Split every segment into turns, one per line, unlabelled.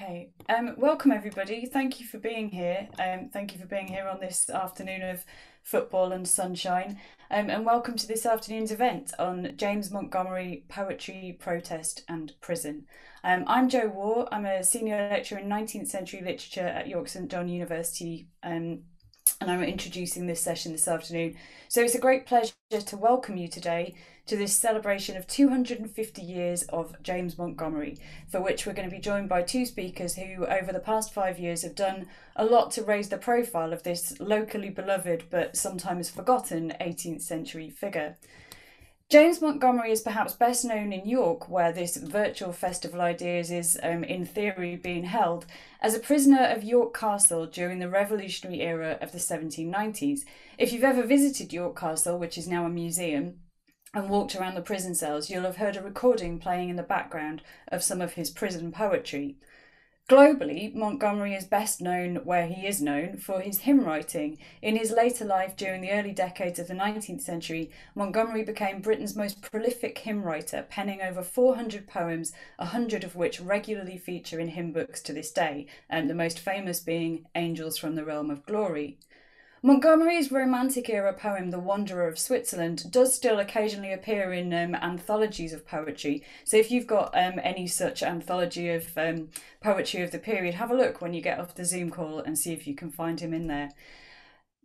Okay. Welcome everybody. Thank you for being here. Thank you for being here on this afternoon of football and sunshine. And welcome to this afternoon's event on James Montgomery, poetry, protest, and prison. I'm Jo Waugh. I'm a senior lecturer in 19th century literature at York St John University. And I'm introducing this session this afternoon. So it's a great pleasure to welcome you today to this celebration of 250 years of James Montgomery, for which we're going to be joined by two speakers who, over the past 5 years, have done a lot to raise the profile of this locally beloved but sometimes forgotten 18th century figure. James Montgomery is perhaps best known in York, where this virtual Festival Ideas is, in theory, being held, as a prisoner of York Castle during the revolutionary era of the 1790s. If you've ever visited York Castle, which is now a museum, and walked around the prison cells, you'll have heard a recording playing in the background of some of his prison poetry. Globally, Montgomery is best known where he is known for his hymn writing. In his later life, during the early decades of the 19th century, Montgomery became Britain's most prolific hymn writer, penning over 400 poems, 100 of which regularly feature in hymn books to this day, and the most famous being Angels from the Realm of Glory. Montgomery's Romantic era poem, The Wanderer of Switzerland, does still occasionally appear in anthologies of poetry. So if you've got any such anthology of poetry of the period, have a look when you get off the Zoom call and see if you can find him in there.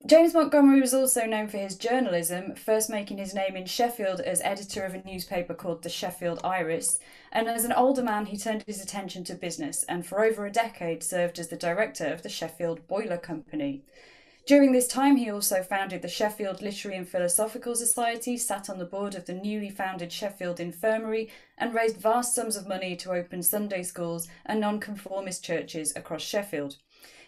James Montgomery was also known for his journalism, first making his name in Sheffield as editor of a newspaper called the Sheffield Iris, and as an older man he turned his attention to business and for over a decade served as the director of the Sheffield Boiler Company. During this time, he also founded the Sheffield Literary and Philosophical Society, sat on the board of the newly founded Sheffield Infirmary, and raised vast sums of money to open Sunday schools and nonconformist churches across Sheffield.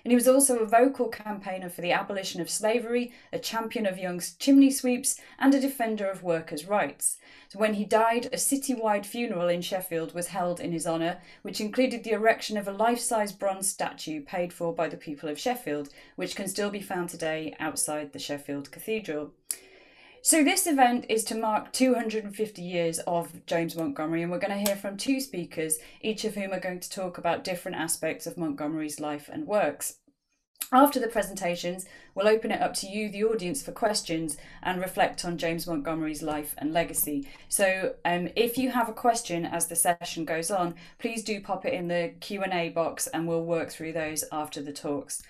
And he was also a vocal campaigner for the abolition of slavery, a champion of young chimney sweeps, and a defender of workers' rights. So when he died, a citywide funeral in Sheffield was held in his honour, which included the erection of a life-size bronze statue paid for by the people of Sheffield, which can still be found today outside the Sheffield Cathedral. So this event is to mark 250 years of James Montgomery, and we're going to hear from two speakers, each of whom are going to talk about different aspects of Montgomery's life and works. After the presentations, we'll open it up to you, the audience, for questions and reflect on James Montgomery's life and legacy. So if you have a question as the session goes on, please do pop it in the Q&A box and we'll work through those after the talks.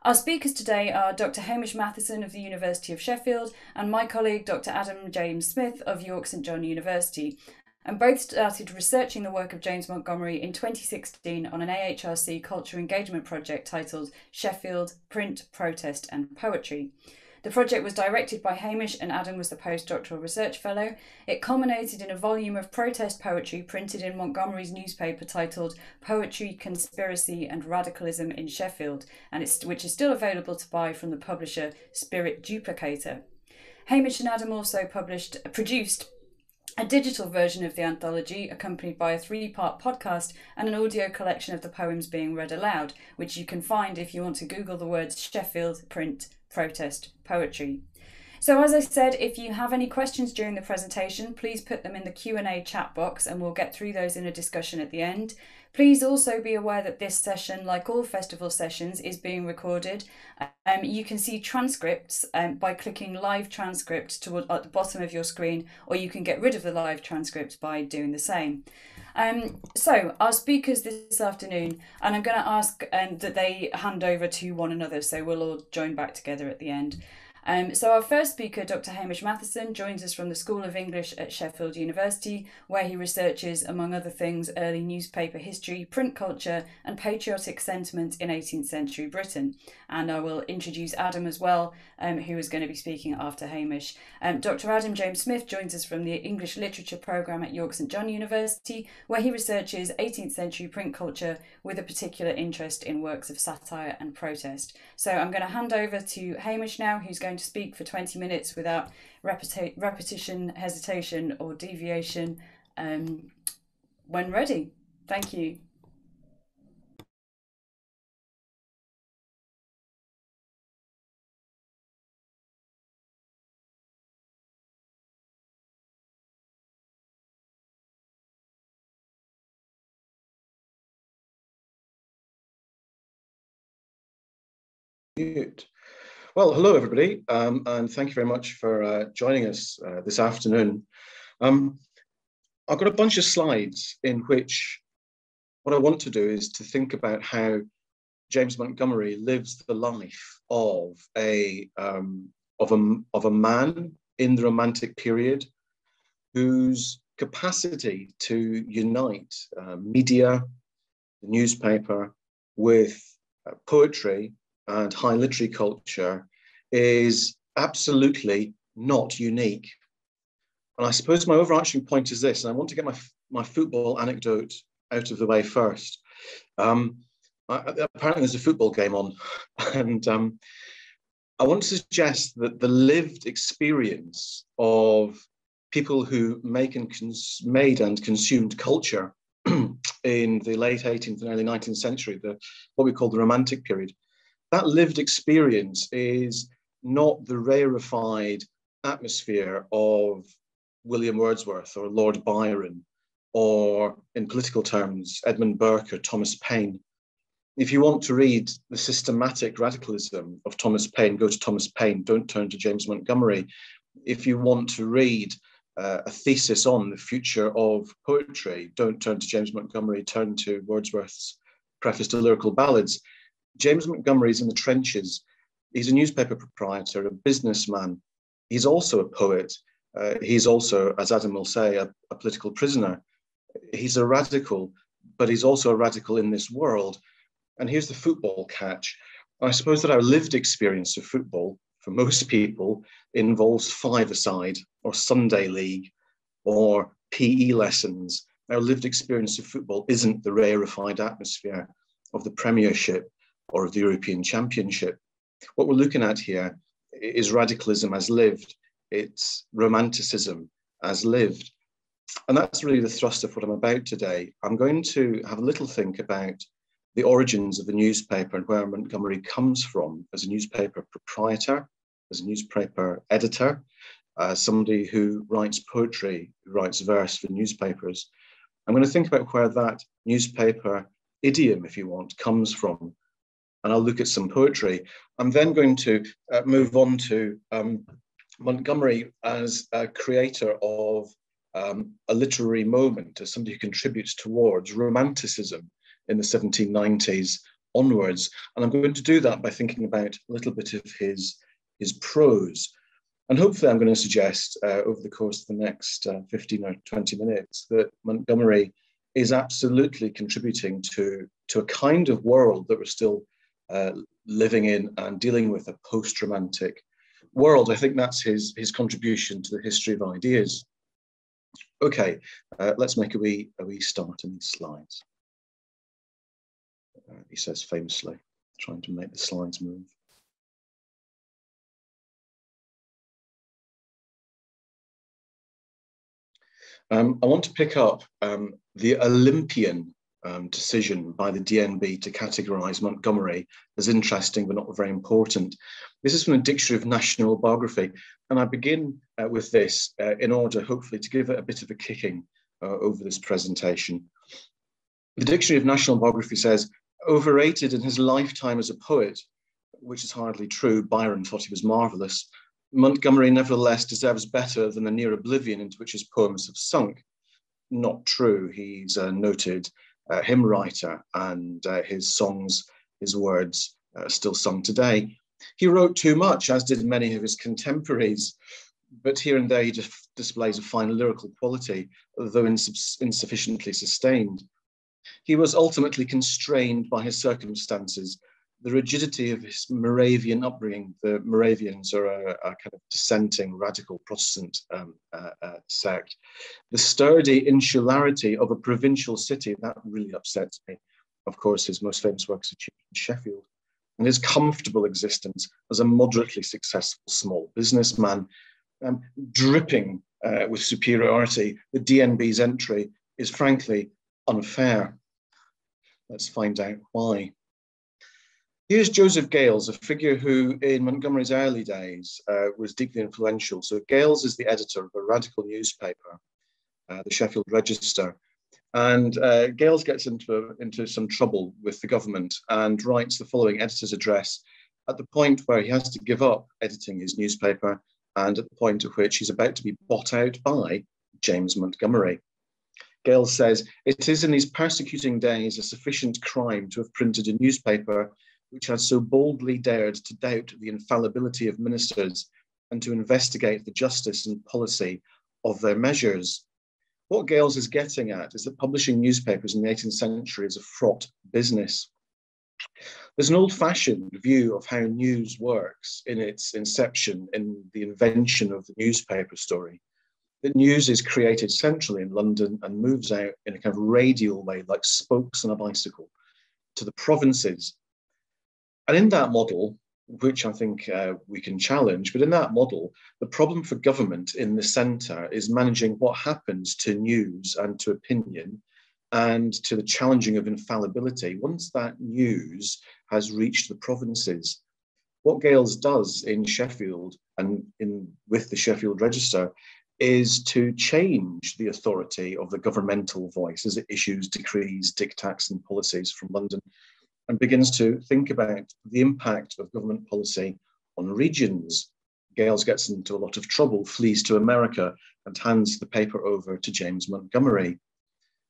Our speakers today are Dr. Hamish Mathison of the University of Sheffield and my colleague Dr. Adam James Smith of York St John University. And both started researching the work of James Montgomery in 2016 on an AHRC culture engagement project titled Sheffield, Print, Protest and Poetry. The project was directed by Hamish and Adam was the postdoctoral research fellow. It culminated in a volume of protest poetry printed in Montgomery's newspaper titled Poetry, Conspiracy and Radicalism in Sheffield, which is still available to buy from the publisher Spirit Duplicator. Hamish and Adam also produced a digital version of the anthology, accompanied by a 3-part podcast and an audio collection of the poems being read aloud, which you can find if you want to Google the words Sheffield, Print, Protest, Poetry. So as I said, if you have any questions during the presentation, please put them in the Q&A chat box and we'll get through those in a discussion at the end. Please also be aware that this session, like all festival sessions, is being recorded. You can see transcripts by clicking live transcript at the bottom of your screen, or you can get rid of the live transcript by doing the same. So our speakers this afternoon, and I'm going to ask that they hand over to one another, so we'll all join back together at the end. So our first speaker, Dr. Hamish Mathison, joins us from the School of English at Sheffield University, where he researches, among other things, early newspaper history, print culture and patriotic sentiment in 18th century Britain. And I will introduce Adam as well, who is going to be speaking after Hamish. Dr. Adam James Smith joins us from the English Literature programme at York St John University, where he researches 18th century print culture with a particular interest in works of satire and protest. So I'm going to hand over to Hamish now, who's going to speak for 20 minutes without repetition, hesitation or deviation when ready. Thank you.
Mute. Well, hello everybody, and thank you very much for joining us this afternoon. I've got a bunch of slides in which what I want to do is to think about how James Montgomery lives the life of a man in the Romantic period whose capacity to unite media, the newspaper, with poetry and high literary culture is absolutely not unique. And I suppose my overarching point is this, and I want to get my football anecdote out of the way first. Apparently there's a football game on, and I want to suggest that the lived experience of people who made and consumed culture in the late 18th and early 19th century, what we call the Romantic period, that lived experience is not the rarefied atmosphere of William Wordsworth or Lord Byron, or in political terms, Edmund Burke or Thomas Paine. If you want to read the systematic radicalism of Thomas Paine, go to Thomas Paine, don't turn to James Montgomery. If you want to read a thesis on the future of poetry, don't turn to James Montgomery, turn to Wordsworth's preface to Lyrical Ballads. James Montgomery is in the trenches. He's a newspaper proprietor, a businessman. He's also a poet. He's also, as Adam will say, a political prisoner. He's a radical, but he's also a radical in this world. And here's the football catch. I suppose that our lived experience of football, for most people, involves five-a-side or Sunday league or PE lessons. Our lived experience of football isn't the rarefied atmosphere of the Premiership or of the European Championship. What we're looking at here is radicalism as lived. It's romanticism as lived. And that's really the thrust of what I'm about today. I'm going to have a little think about the origins of the newspaper and where Montgomery comes from as a newspaper proprietor, as a newspaper editor, somebody who writes poetry, who writes verse for newspapers. I'm going to think about where that newspaper idiom, if you want, comes from. And I'll look at some poetry. I'm then going to move on to Montgomery as a creator of a literary moment, as somebody who contributes towards romanticism in the 1790s onwards. And I'm going to do that by thinking about a little bit of his prose. And hopefully I'm going to suggest over the course of the next 15 or 20 minutes that Montgomery is absolutely contributing to a kind of world that we're still living in and dealing with, a post-romantic world. I think that's his contribution to the history of ideas. Okay, let's make a wee start in these slides. He says famously, trying to make the slides move. I want to pick up the Olympian decision by the DNB to categorise Montgomery as interesting but not very important. This is from the Dictionary of National Biography, and I begin with this in order, hopefully, to give it a bit of a kicking over this presentation. The Dictionary of National Biography says, overrated in his lifetime as a poet, which is hardly true. Byron thought he was marvellous. Montgomery nevertheless deserves better than the near oblivion into which his poems have sunk. Not true. He's a noted hymn writer, and his songs, his words are still sung today. He wrote too much, as did many of his contemporaries, but here and there he displays a fine lyrical quality, though insufficiently sustained. He was ultimately constrained by his circumstances, the rigidity of his Moravian upbringing. The Moravians are a kind of dissenting, radical Protestant sect. The sturdy insularity of a provincial city, that really upsets me. Of course, his most famous works are achieved in Sheffield. And his comfortable existence as a moderately successful small businessman, dripping with superiority. The DNB's entry is frankly unfair. Let's find out why. Here's Joseph Gales, a figure who in Montgomery's early days was deeply influential. So Gales is the editor of a radical newspaper, the Sheffield Register. And Gales gets into some trouble with the government and writes the following editor's address at the point where he has to give up editing his newspaper, and at the point at which he's about to be bought out by James Montgomery. Gales says, "It is in these persecuting days a sufficient crime to have printed a newspaper which has so boldly dared to doubt the infallibility of ministers and to investigate the justice and policy of their measures." What Gales is getting at is that publishing newspapers in the 18th century is a fraught business. There's an old-fashioned view of how news works in its inception, in the invention of the newspaper story. That news is created centrally in London and moves out in a kind of radial way, like spokes on a bicycle, to the provinces. And in that model, which I think we can challenge, but in that model, the problem for government in the centre is managing what happens to news and to opinion and to the challenging of infallibility once that news has reached the provinces. What Gales does in Sheffield and with the Sheffield Register is to change the authority of the governmental voice as it issues decrees, diktats, and policies from London, and begins to think about the impact of government policy on regions. Gales gets into a lot of trouble, flees to America, and hands the paper over to James Montgomery.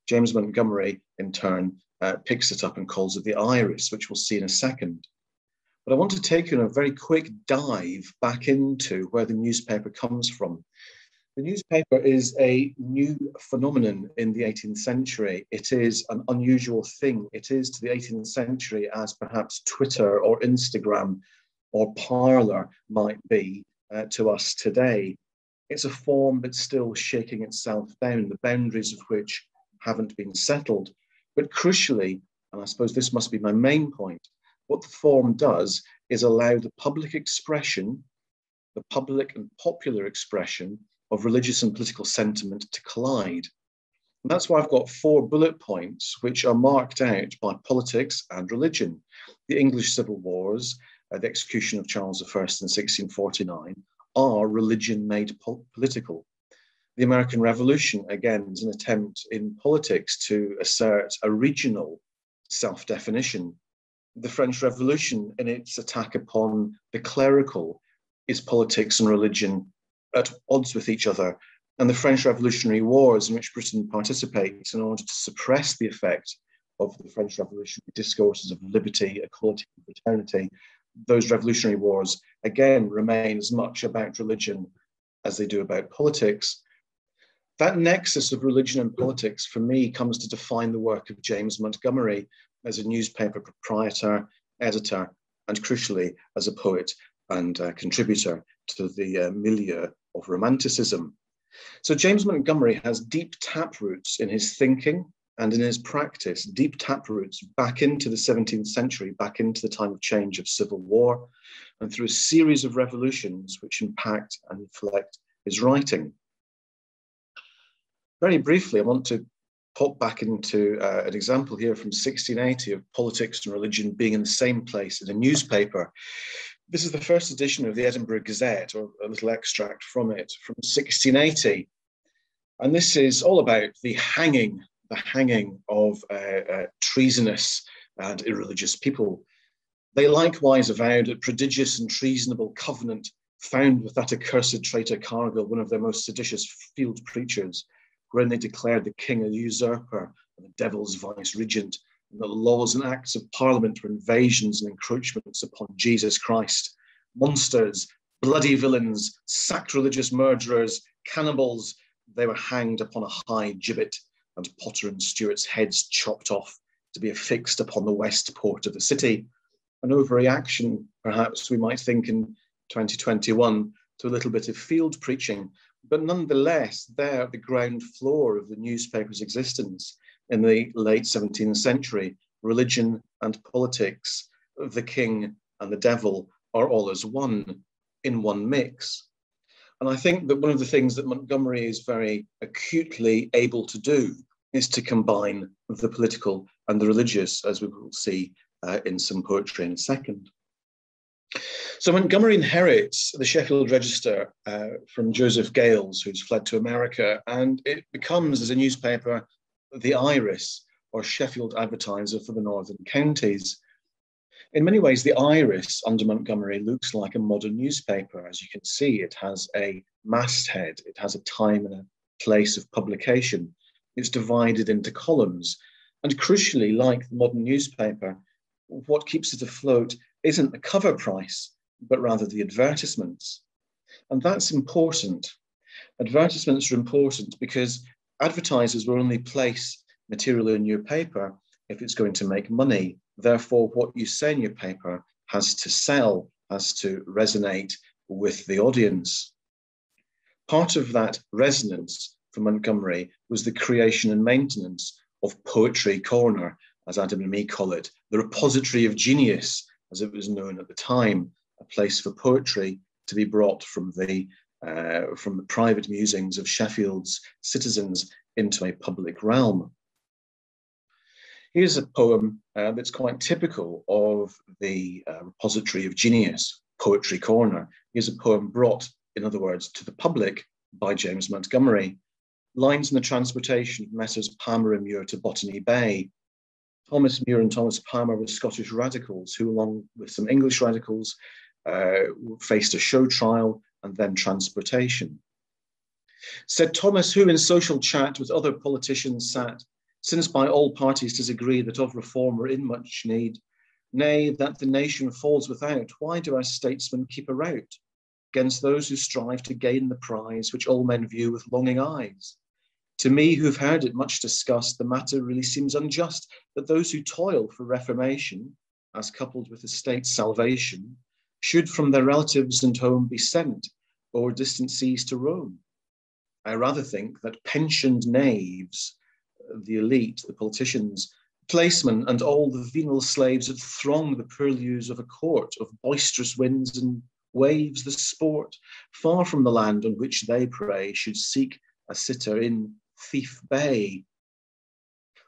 James Montgomery, in turn, picks it up and calls it the Iris, which we'll see in a second. But I want to take you in a very quick dive back into where the newspaper comes from. The newspaper is a new phenomenon in the 18th century. It is an unusual thing. It is to the 18th century as perhaps Twitter or Instagram or Parler might be to us today. It's a form that's still shaking itself down, the boundaries of which haven't been settled. But crucially, and I suppose this must be my main point, what the form does is allow the public expression, the public and popular expression of religious and political sentiment to collide. And that's why I've got 4 bullet points which are marked out by politics and religion. The English Civil Wars, the execution of Charles I in 1649, are religion made political. The American Revolution, again, is an attempt in politics to assert a regional self-definition. The French Revolution, in its attack upon the clerical, is politics and religion at odds with each other. And the French Revolutionary Wars, in which Britain participates in order to suppress the effect of the French Revolution, discourses of liberty, equality, and fraternity, those revolutionary wars, again, remain as much about religion as they do about politics. That nexus of religion and politics, for me, comes to define the work of James Montgomery as a newspaper proprietor, editor, and crucially, as a poet and contributor to the milieu of Romanticism. So James Montgomery has deep taproots in his thinking and in his practice, deep taproots back into the 17th century, back into the time of change of civil war, and through a series of revolutions which impact and inflect his writing. Very briefly, I want to pop back into an example here from 1680 of politics and religion being in the same place in a newspaper. This is the first edition of the Edinburgh Gazette, or a little extract from it, from 1680. And this is all about the hanging of treasonous and irreligious people. They likewise avowed a prodigious and treasonable covenant found with that accursed traitor Cargill, one of their most seditious field preachers, wherein they declared the king a usurper and the devil's vice-regent, and that the laws and acts of Parliament were invasions and encroachments upon Jesus Christ. Monsters, bloody villains, sacrilegious murderers, cannibals, they were hanged upon a high gibbet, and Potter and Stuart's heads chopped off to be affixed upon the west port of the city. An overreaction, perhaps we might think in 2021, to a little bit of field preaching, but nonetheless, there at the ground floor of the newspaper's existence in the late 17th century, religion and politics, the king and the devil are all as one, in one mix. And I think that one of the things that Montgomery is very acutely able to do is to combine the political and the religious, as we will see in some poetry in a second. So Montgomery inherits the Sheffield Register from Joseph Gales, who's fled to America, and it becomes, as a newspaper, the Iris, or Sheffield Advertiser for the Northern Counties. In many ways, the Iris under Montgomery looks like a modern newspaper. As you can see, it has a masthead, it has a time and a place of publication. It's divided into columns. And crucially, like the modern newspaper, what keeps it afloat isn't the cover price, but rather the advertisements. And that's important. Advertisements are important because advertisers will only place material in your paper if it's going to make money. Therefore, what you say in your paper has to sell, has to resonate with the audience. Part of that resonance for Montgomery was the creation and maintenance of Poetry Corner, as Adam and me call it, the repository of genius, as it was known at the time, a place for poetry to be brought from the private musings of Sheffield's citizens into a public realm. Here's a poem that's quite typical of the repository of genius, Poetry Corner. Here's a poem brought, in other words, to the public by James Montgomery. Lines in the transportation of Messrs. Palmer and Muir to Botany Bay. Thomas Muir and Thomas Palmer were Scottish radicals who, along with some English radicals, faced a show trial and then transportation. Said Thomas, who in social chat with other politicians sat, since by all parties 'tis agreed that of reform we're in much need, nay, that the nation falls without, why do our statesmen keep a rout against those who strive to gain the prize which all men view with longing eyes? To me, who've heard it much discussed, the matter really seems unjust that those who toil for reformation, as coupled with the state's salvation, should from their relatives and home be sent o'er distant seas to roam. I rather think that pensioned knaves, the elite, the politicians, placemen, and all the venal slaves that throng the purlieus of a court of boisterous winds and waves, the sport, far from the land on which they prey, should seek a sitter in Thief Bay.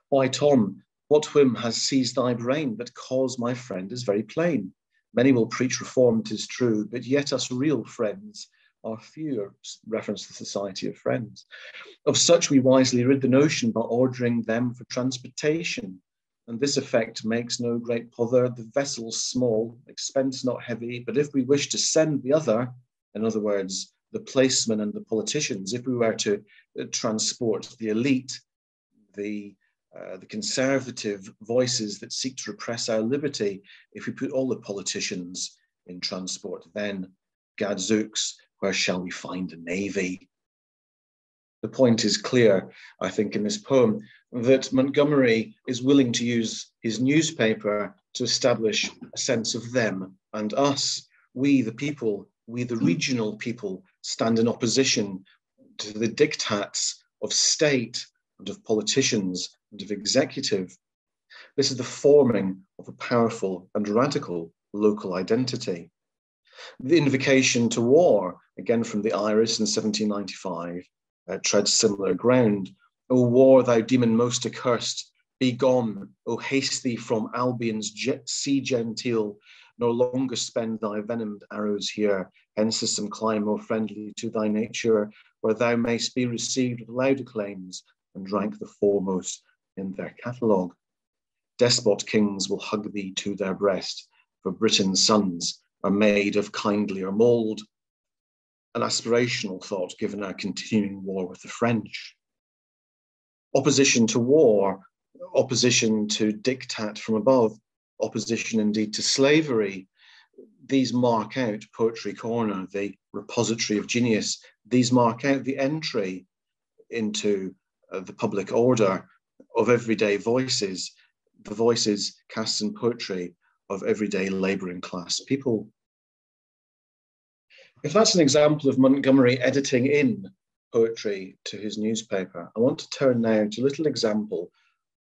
Why, Tom, what whim has seized thy brain? But cause, my friend, is very plain. Many will preach reform, 'tis true, but yet us real friends are few, reference to the Society of Friends. Of such we wisely rid the notion by ordering them for transportation. And this effect makes no great pother, the vessel's small, expense not heavy, but if we wish to send the other, in other words, the placemen and the politicians, if we were to transport the elite, the conservative voices that seek to repress our liberty, if we put all the politicians in transport, then, gadzooks, where shall we find a navy? The point is clear, I think, in this poem, that Montgomery is willing to use his newspaper to establish a sense of them and us. We, the people, we, the regional people, stand in opposition to the diktats of state and of politicians and of executive. This is the forming of a powerful and radical local identity. The invocation to war, again from the Iris in 1795, treads similar ground. O war, thou demon most accursed, be gone, O haste thee from Albion's sea genteel, nor longer spend thy venomed arrows here, hence is some clime more friendly to thy nature, where thou mayst be received with loud acclaims and rank the foremost in their catalogue. Despot kings will hug thee to their breast, for Britain's sons are made of kindlier mould. An aspirational thought given our continuing war with the French. Opposition to war, opposition to diktat from above, opposition indeed to slavery. These mark out Poetry Corner, the repository of genius. These mark out the entry into the public order of everyday voices, the voices cast in poetry of everyday labouring class people. If that's an example of Montgomery editing in poetry to his newspaper, I want to turn now to a little example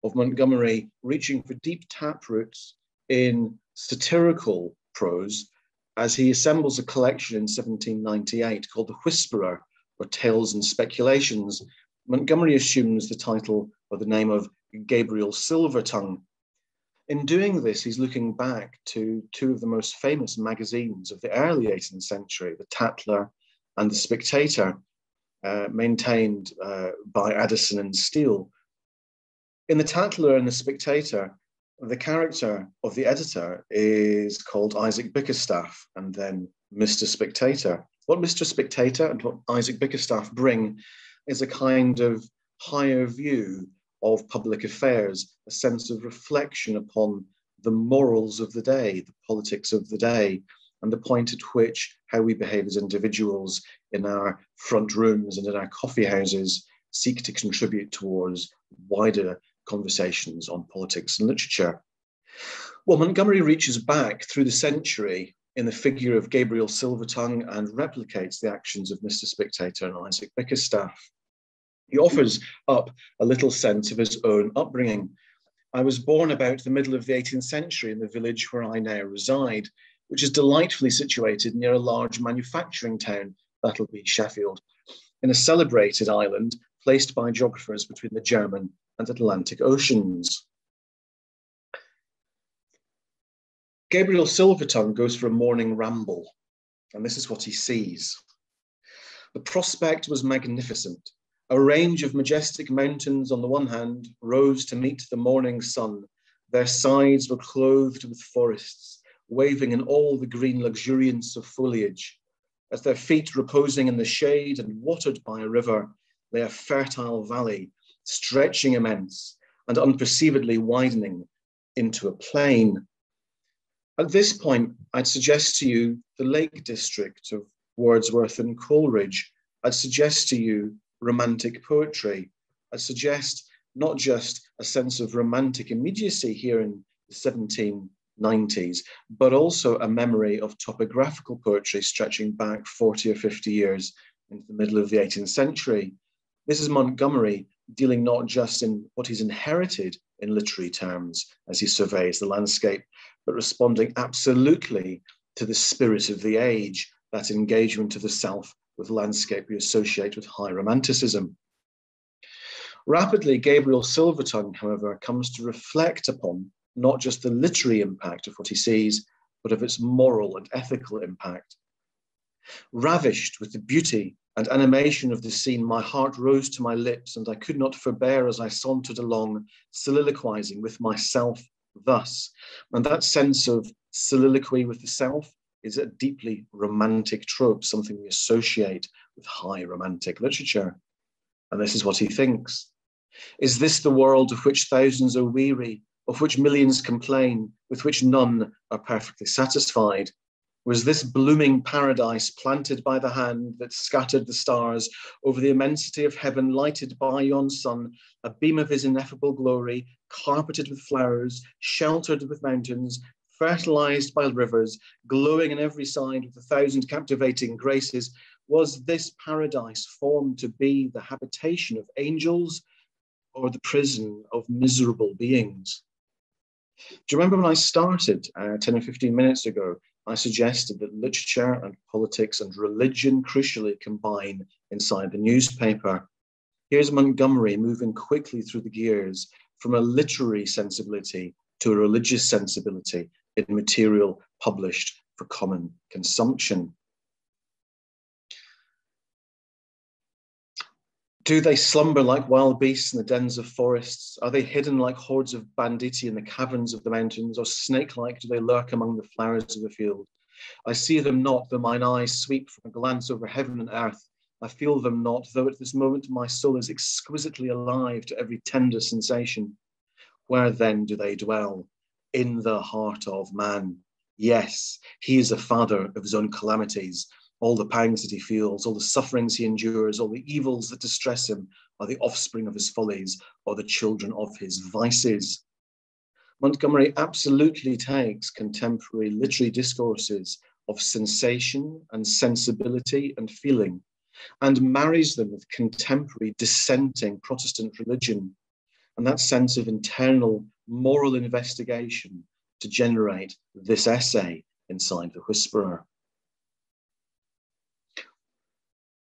of Montgomery reaching for deep taproots in satirical prose as he assembles a collection in 1798 called The Whisperer, or Tales and Speculations. Montgomery assumes the title or the name of Gabriel Silvertongue. In doing this, he's looking back to two of the most famous magazines of the early 18th century, The Tatler and The Spectator, maintained by Addison and Steele. In The Tatler and The Spectator, The character of the editor is called Isaac Bickerstaff, and then Mr. Spectator. What Mr. Spectator and what Isaac Bickerstaff bring is a kind of higher view of public affairs, a sense of reflection upon the morals of the day, the politics of the day, and the point at which how we behave as individuals in our front rooms and in our coffee houses seek to contribute towards wider conversations on politics and literature. Well, Montgomery reaches back through the century in the figure of Gabriel Silvertongue and replicates the actions of Mr. Spectator and Isaac Bickerstaff. He offers up a little sense of his own upbringing. I was born about the middle of the 18th century in the village where I now reside, which is delightfully situated near a large manufacturing town, that'll be Sheffield, in a celebrated island placed by geographers between the German and Atlantic Oceans. Gabriel Silvertongue goes for a morning ramble, and this is what he sees. The prospect was magnificent. A range of majestic mountains on the one hand rose to meet the morning sun. Their sides were clothed with forests, waving in all the green luxuriance of foliage. At their feet, reposing in the shade and watered by a river, lay a fertile valley, stretching immense and unperceivedly widening into a plain. At this point, I'd suggest to you the Lake District of Wordsworth and Coleridge. I'd suggest to you romantic poetry. I'd suggest not just a sense of romantic immediacy here in the 1790s, but also a memory of topographical poetry stretching back 40 or 50 years into the middle of the 18th century. This is Montgomery dealing not just in what he's inherited in literary terms as he surveys the landscape, but responding absolutely to the spirit of the age, that engagement of the self with landscape we associate with high romanticism. Rapidly, Gabriel Silvertongue, however, comes to reflect upon not just the literary impact of what he sees, but of its moral and ethical impact. Ravished with the beauty and animation of the scene, my heart rose to my lips, and I could not forbear as I sauntered along, soliloquizing with myself thus. And that sense of soliloquy with the self is a deeply romantic trope, something we associate with high romantic literature. And this is what he thinks. Is this the world of which thousands are weary, of which millions complain, with which none are perfectly satisfied? Was this blooming paradise planted by the hand that scattered the stars over the immensity of heaven, lighted by yon sun, a beam of his ineffable glory, carpeted with flowers, sheltered with mountains, fertilized by rivers, glowing on every side with 1,000 captivating graces? Was this paradise formed to be the habitation of angels or the prison of miserable beings? Do you remember when I started 10 or 15 minutes ago, I suggested that literature and politics and religion crucially combine inside the newspaper? Here's Montgomery moving quickly through the gears from a literary sensibility to a religious sensibility in material published for common consumption. Do they slumber like wild beasts in the dens of forests? Are they hidden like hordes of banditti in the caverns of the mountains? Or snake-like do they lurk among the flowers of the field? I see them not, though mine eyes sweep from a glance over heaven and earth. I feel them not, though at this moment my soul is exquisitely alive to every tender sensation. Where then do they dwell? In the heart of man. Yes, he is a father of his own calamities. All the pangs that he feels, all the sufferings he endures, all the evils that distress him are the offspring of his follies or the children of his vices. Montgomery absolutely takes contemporary literary discourses of sensation and sensibility and feeling and marries them with contemporary dissenting Protestant religion and that sense of internal moral investigation to generate this essay inside The Whisperer.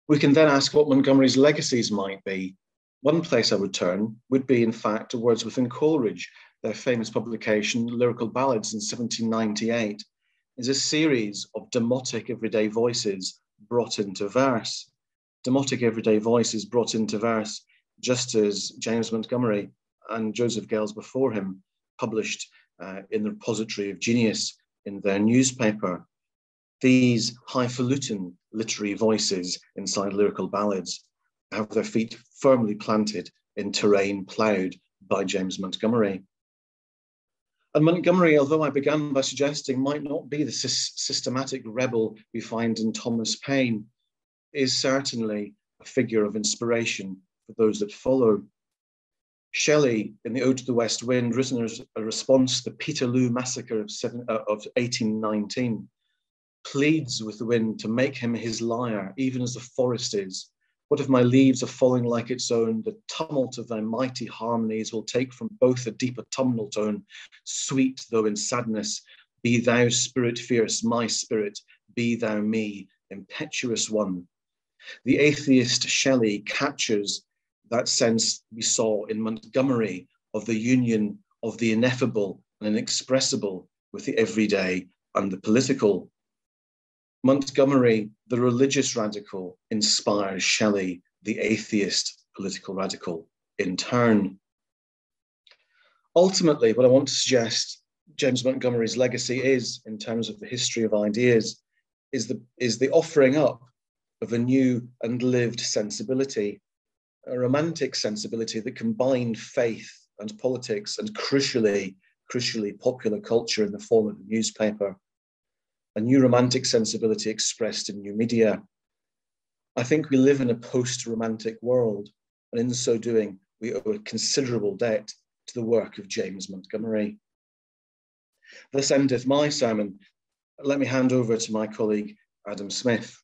We can then ask what Montgomery's legacies might be. One place I would turn would be, in fact, to Wordsworth and Coleridge. Their famous publication, Lyrical Ballads in 1798, is a series of demotic everyday voices brought into verse. Demotic everyday voices brought into verse, just as James Montgomery and Joseph Gales before him published in the repository of genius in their newspaper. These highfalutin literary voices inside Lyrical Ballads have their feet firmly planted in terrain ploughed by James Montgomery. And Montgomery, although I began by suggesting might not be the systematic rebel we find in Thomas Paine, is certainly a figure of inspiration for those that follow. Shelley, in the Ode to the West Wind, written as a response to the Peterloo massacre of 1819, pleads with the wind to make him his lyre, even as the forest is. What if my leaves are falling like its own? The tumult of thy mighty harmonies will take from both a deep autumnal tone, sweet though in sadness. Be thou spirit fierce, my spirit, be thou me, impetuous one. The atheist Shelley captures that sense we saw in Montgomery of the union of the ineffable and inexpressible with the everyday and the political. Montgomery, the religious radical, inspires Shelley, the atheist political radical, in turn. Ultimately, what I want to suggest James Montgomery's legacy is, in terms of the history of ideas, is the offering up of a new and lived sensibility, a romantic sensibility that combined faith and politics and crucially popular culture in the form of a newspaper. A new romantic sensibility expressed in new media. I think we live in a post-romantic world, and in so doing, we owe a considerable debt to the work of James Montgomery. Thus endeth my sermon. Let me hand over to my colleague, Adam Smith.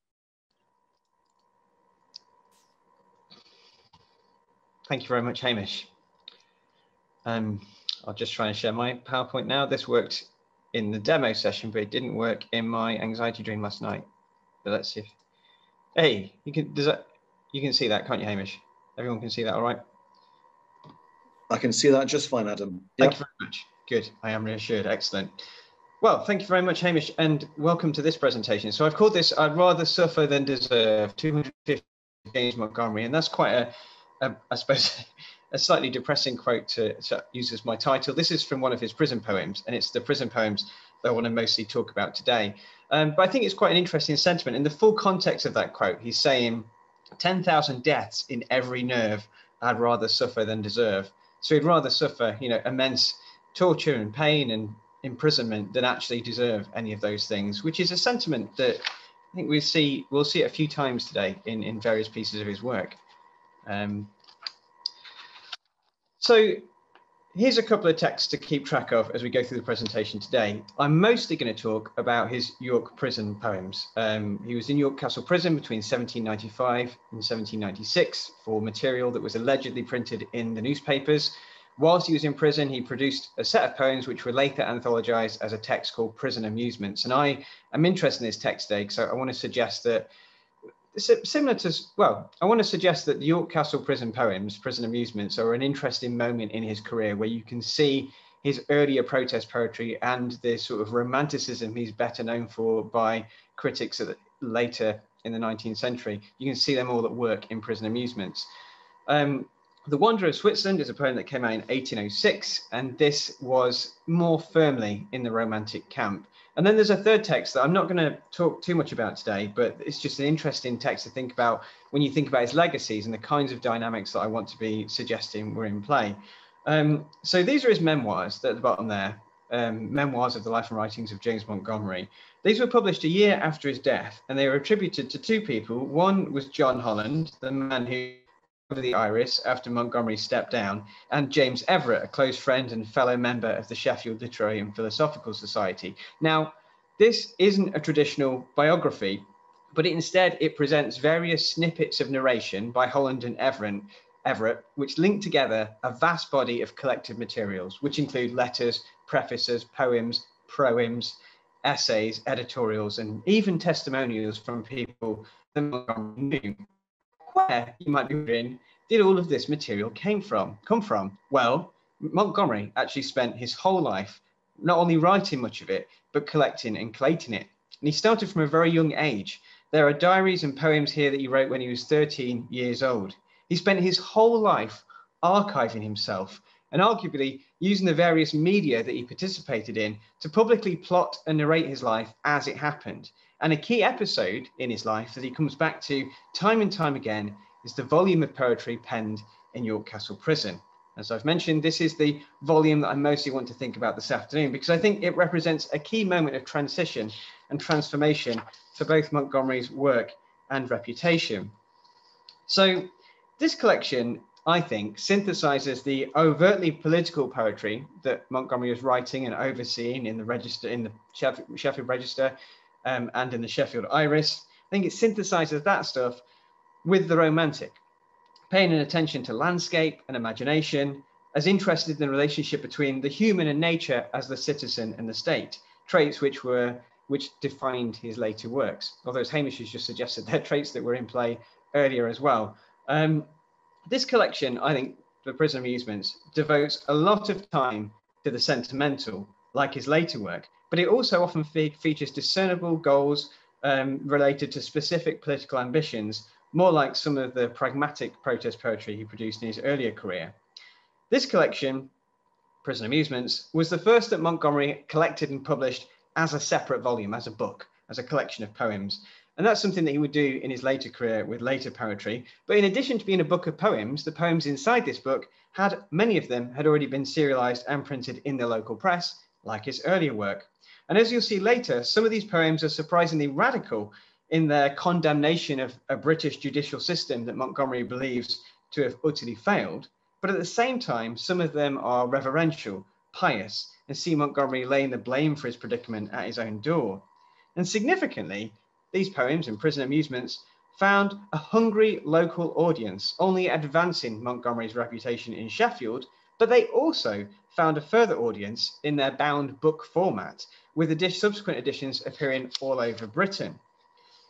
Thank you very much, Hamish. I'll just try and share my PowerPoint now. This worked in the demo session, but it didn't work in my anxiety dream last night. But let's see if, hey, you can see that, can't you, Hamish? Everyone can see that, all right?
I can see that just fine, Adam.
Thank you very much. Good, I am reassured, excellent. Well, thank you very much, Hamish, and welcome to this presentation. So I've called this, I'd Rather Suffer Than Deserve, 250 James Montgomery, and that's quite I suppose, a slightly depressing quote to use as my title. This is from one of his prison poems, and it's the prison poems that I want to mostly talk about today. But I think it's quite an interesting sentiment. In the full context of that quote, he's saying 10,000 deaths in every nerve I'd rather suffer than deserve. So he'd rather suffer, immense torture and pain and imprisonment than actually deserve any of those things, which is a sentiment that I think we'll see it a few times today in various pieces of his work. So here's a couple of texts to keep track of as we go through the presentation today. I'm mostly going to talk about his York prison poems. He was in York Castle Prison between 1795 and 1796 for material that was allegedly printed in the newspapers. Whilst he was in prison, he produced a set of poems which were later anthologized as a text called Prison Amusements. And I am interested in this text today, so I want to suggest that I want to suggest that the York Castle Prison poems, Prison Amusements, are an interesting moment in his career where you can see his earlier protest poetry and the sort of romanticism he's better known for by critics later in the 19th century. You can see them all at work in Prison Amusements. The Wanderer of Switzerland is a poem that came out in 1806, and this was more firmly in the romantic camp. And then there's a third text that I'm not going to talk too much about today, but it's just an interesting text to think about when you think about his legacies and the kinds of dynamics that I want to be suggesting were in play. So these are his memoirs at the bottom there, Memoirs of the Life and Writings of James Montgomery. These were published a year after his death, and they were attributed to two people. One was John Holland, the man who over the Iris after Montgomery stepped down, and James Everett, a close friend and fellow member of the Sheffield Literary and Philosophical Society. Now, this isn't a traditional biography, but instead it presents various snippets of narration by Holland and Everett, which link together a vast body of collected materials, which include letters, prefaces, poems, proems, essays, editorials, and even testimonials from people that Montgomery knew. Where, you might be wondering, did all of this material come from? Well, Montgomery actually spent his whole life not only writing much of it, but collecting and collating it. And he started from a very young age. There are diaries and poems here that he wrote when he was 13 years old. He spent his whole life archiving himself and arguably using the various media that he participated in to publicly plot and narrate his life as it happened. And a key episode in his life that he comes back to time and time again is the volume of poetry penned in York Castle Prison. As I've mentioned, this is the volume that I mostly want to think about this afternoon, because I think it represents a key moment of transition and transformation for both Montgomery's work and reputation. So this collection, I think, synthesizes the overtly political poetry that Montgomery was writing and overseeing in the Register, in the Sheffield Register, and in the Sheffield Iris. I think it synthesizes that stuff with the romantic, paying an attention to landscape and imagination, as interested in the relationship between the human and nature as the citizen and the state, traits which defined his later works. Although, as Hamish has just suggested, they're traits that were in play earlier as well. This collection, I think, The Prison Amusements, devotes a lot of time to the sentimental, like his later work, but it also often features discernible goals related to specific political ambitions, more like some of the pragmatic protest poetry he produced in his earlier career. This collection, Prison Amusements, was the first that Montgomery collected and published as a separate volume, as a book, as a collection of poems. And that's something that he would do in his later career with later poetry. But in addition to being a book of poems, the poems inside this book many of them had already been serialized and printed in the local press, like his earlier work. And as you'll see later, some of these poems are surprisingly radical in their condemnation of a British judicial system that Montgomery believes to have utterly failed. But at the same time, some of them are reverential, pious, and see Montgomery laying the blame for his predicament at his own door. And significantly, these poems in Prison Amusements found a hungry local audience, only advancing Montgomery's reputation in Sheffield, but they also found a further audience in their bound book format, with the subsequent editions appearing all over Britain.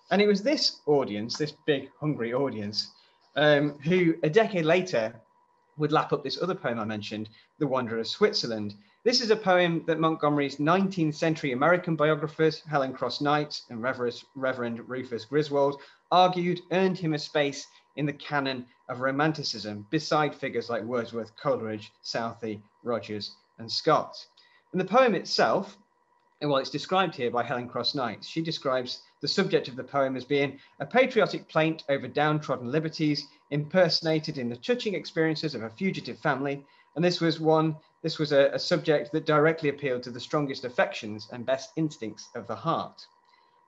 And it was this audience, this big, hungry audience, who a decade later would lap up this other poem I mentioned, The Wanderer of Switzerland. This is a poem that Montgomery's 19th century American biographers, Helen Cross Knight and Reverend Rufus Griswold, argued earned him a space in the canon of Romanticism, beside figures like Wordsworth, Coleridge, Southey, Rogers, and Scott. And the poem itself, well, it's described here by Helen Cross Knight. She describes the subject of the poem as being a patriotic plaint over downtrodden liberties, impersonated in the touching experiences of a fugitive family. And this was a subject that directly appealed to the strongest affections and best instincts of the heart.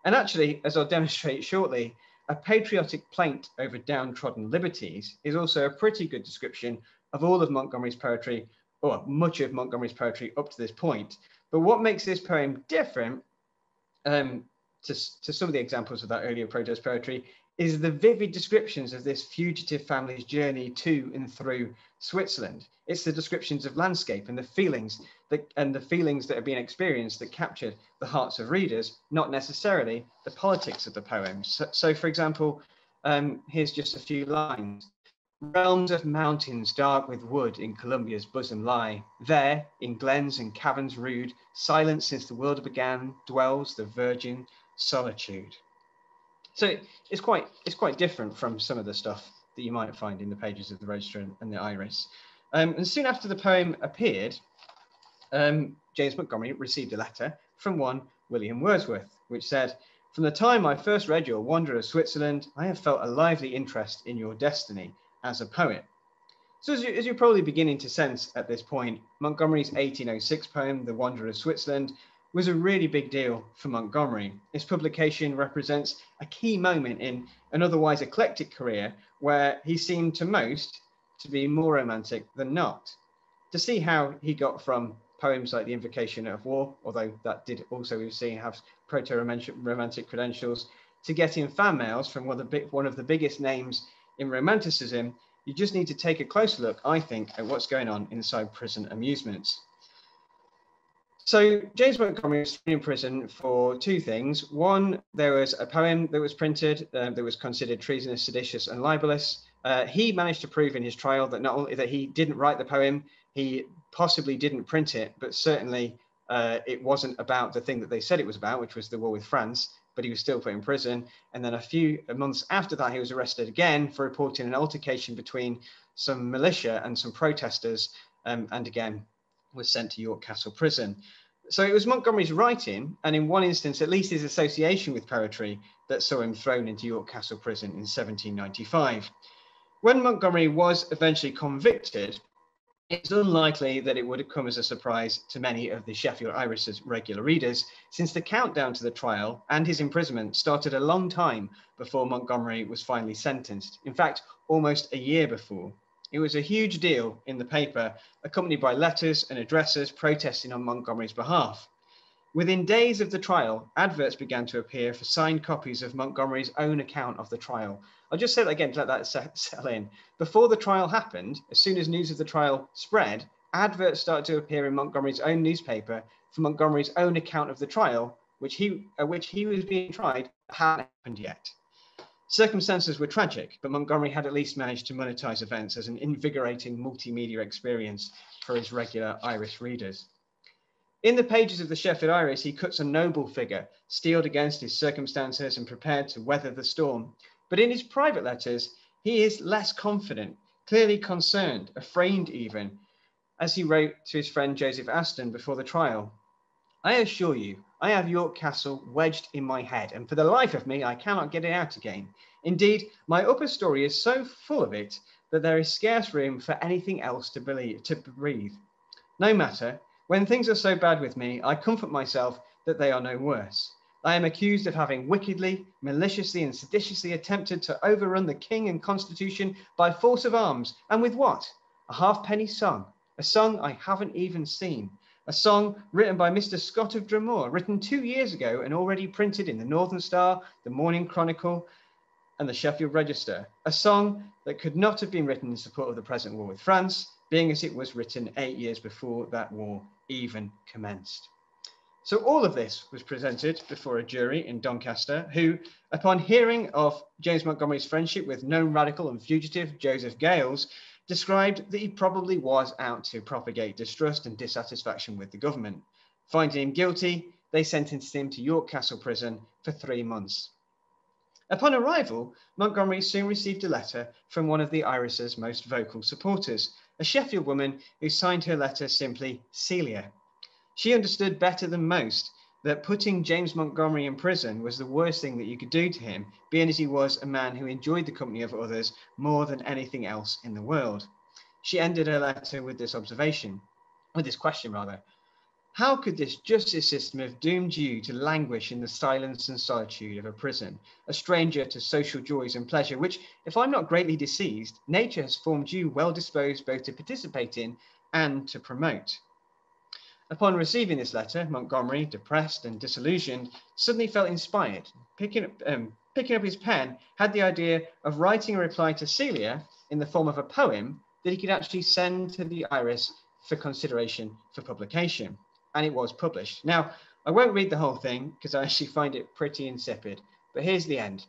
And actually, as I'll demonstrate shortly, a patriotic plaint over downtrodden liberties is also a pretty good description of all of Montgomery's poetry, or much of Montgomery's poetry up to this point. But what makes this poem different to some of the examples of that earlier protest poetry is the vivid descriptions of this fugitive family's journey to and through Switzerland. It's the descriptions of landscape and the feelings that are being experienced that captured the hearts of readers, not necessarily the politics of the poems. So for example, here's just a few lines. Realms of mountains dark with wood in Columbia's bosom lie. There, in glens and caverns rude, silent since the world began, dwells the virgin solitude. So it's quite different from some of the stuff that you might find in the pages of the Register and the Iris. And soon after the poem appeared, James Montgomery received a letter from one William Wordsworth, which said, "From the time I first read your Wanderer of Switzerland, I have felt a lively interest in your destiny as a poet." So as you're probably beginning to sense at this point, Montgomery's 1806 poem, The Wanderer of Switzerland, was a really big deal for Montgomery. Its publication represents a key moment in an otherwise eclectic career where he seemed to most to be more romantic than not. To see how he got from poems like The Invocation of War, although that did also, we've seen, have proto-romantic credentials, to getting fan mails from one of the biggest names in Romanticism, you just need to take a closer look, I think, at what's going on inside Prison Amusements. So James Montgomery was thrown in prison for two things. One, there was a poem that was printed that was considered treasonous, seditious, and libelous. He managed to prove in his trial that not only that he didn't write the poem, he possibly didn't print it, but certainly it wasn't about the thing that they said it was about, which was the war with France, but he was still put in prison. And then a few months after that, he was arrested again for reporting an altercation between some militia and some protesters and again was sent to York Castle Prison. So it was Montgomery's writing, and in one instance, at least his association with poetry, that saw him thrown into York Castle Prison in 1795. When Montgomery was eventually convicted, it's unlikely that it would have come as a surprise to many of the Sheffield Irish's regular readers, since the countdown to the trial and his imprisonment started a long time before Montgomery was finally sentenced. In fact, almost a year before. It was a huge deal in the paper, accompanied by letters and addresses protesting on Montgomery's behalf. Within days of the trial, adverts began to appear for signed copies of Montgomery's own account of the trial. I'll just say that again to let that settle in. Before the trial happened, as soon as news of the trial spread, adverts started to appear in Montgomery's own newspaper for Montgomery's own account of the trial, which he was being tried, hadn't happened yet. Circumstances were tragic, but Montgomery had at least managed to monetize events as an invigorating multimedia experience for his regular Irish readers. In the pages of the Sheffield Iris, he cuts a noble figure, steeled against his circumstances and prepared to weather the storm. But in his private letters, he is less confident, clearly concerned, afraid even, as he wrote to his friend Joseph Aston before the trial. "I assure you, I have York Castle wedged in my head, and for the life of me, I cannot get it out again. Indeed, my upper story is so full of it that there is scarce room for anything else to breathe. No matter, when things are so bad with me, I comfort myself that they are no worse. I am accused of having wickedly, maliciously, and seditiously attempted to overrun the king and constitution by force of arms, and with what? A halfpenny song, a song I haven't even seen. A song written by Mr. Scott of Dromore, written 2 years ago and already printed in the Northern Star, the Morning Chronicle, and the Sheffield Register. A song that could not have been written in support of the present war with France, being as it was written 8 years before that war even commenced." So all of this was presented before a jury in Doncaster, who, upon hearing of James Montgomery's friendship with known radical and fugitive Joseph Gales, described that he probably was out to propagate distrust and dissatisfaction with the government. Finding him guilty, they sentenced him to York Castle Prison for 3 months. Upon arrival, Montgomery soon received a letter from one of the Iris's most vocal supporters, a Sheffield woman who signed her letter simply Celia. She understood better than most that putting James Montgomery in prison was the worst thing that you could do to him, being as he was a man who enjoyed the company of others more than anything else in the world. She ended her letter with this question. How could this justice system have doomed you to languish in the silence and solitude of a prison, a stranger to social joys and pleasure, which, if I'm not greatly deceived, nature has formed you well disposed both to participate in and to promote? Upon receiving this letter, Montgomery, depressed and disillusioned, suddenly felt inspired. Picking up his pen, had the idea of writing a reply to Celia in the form of a poem that he could actually send to the Iris for consideration for publication. And it was published. Now, I won't read the whole thing because I actually find it pretty insipid, but here's the end.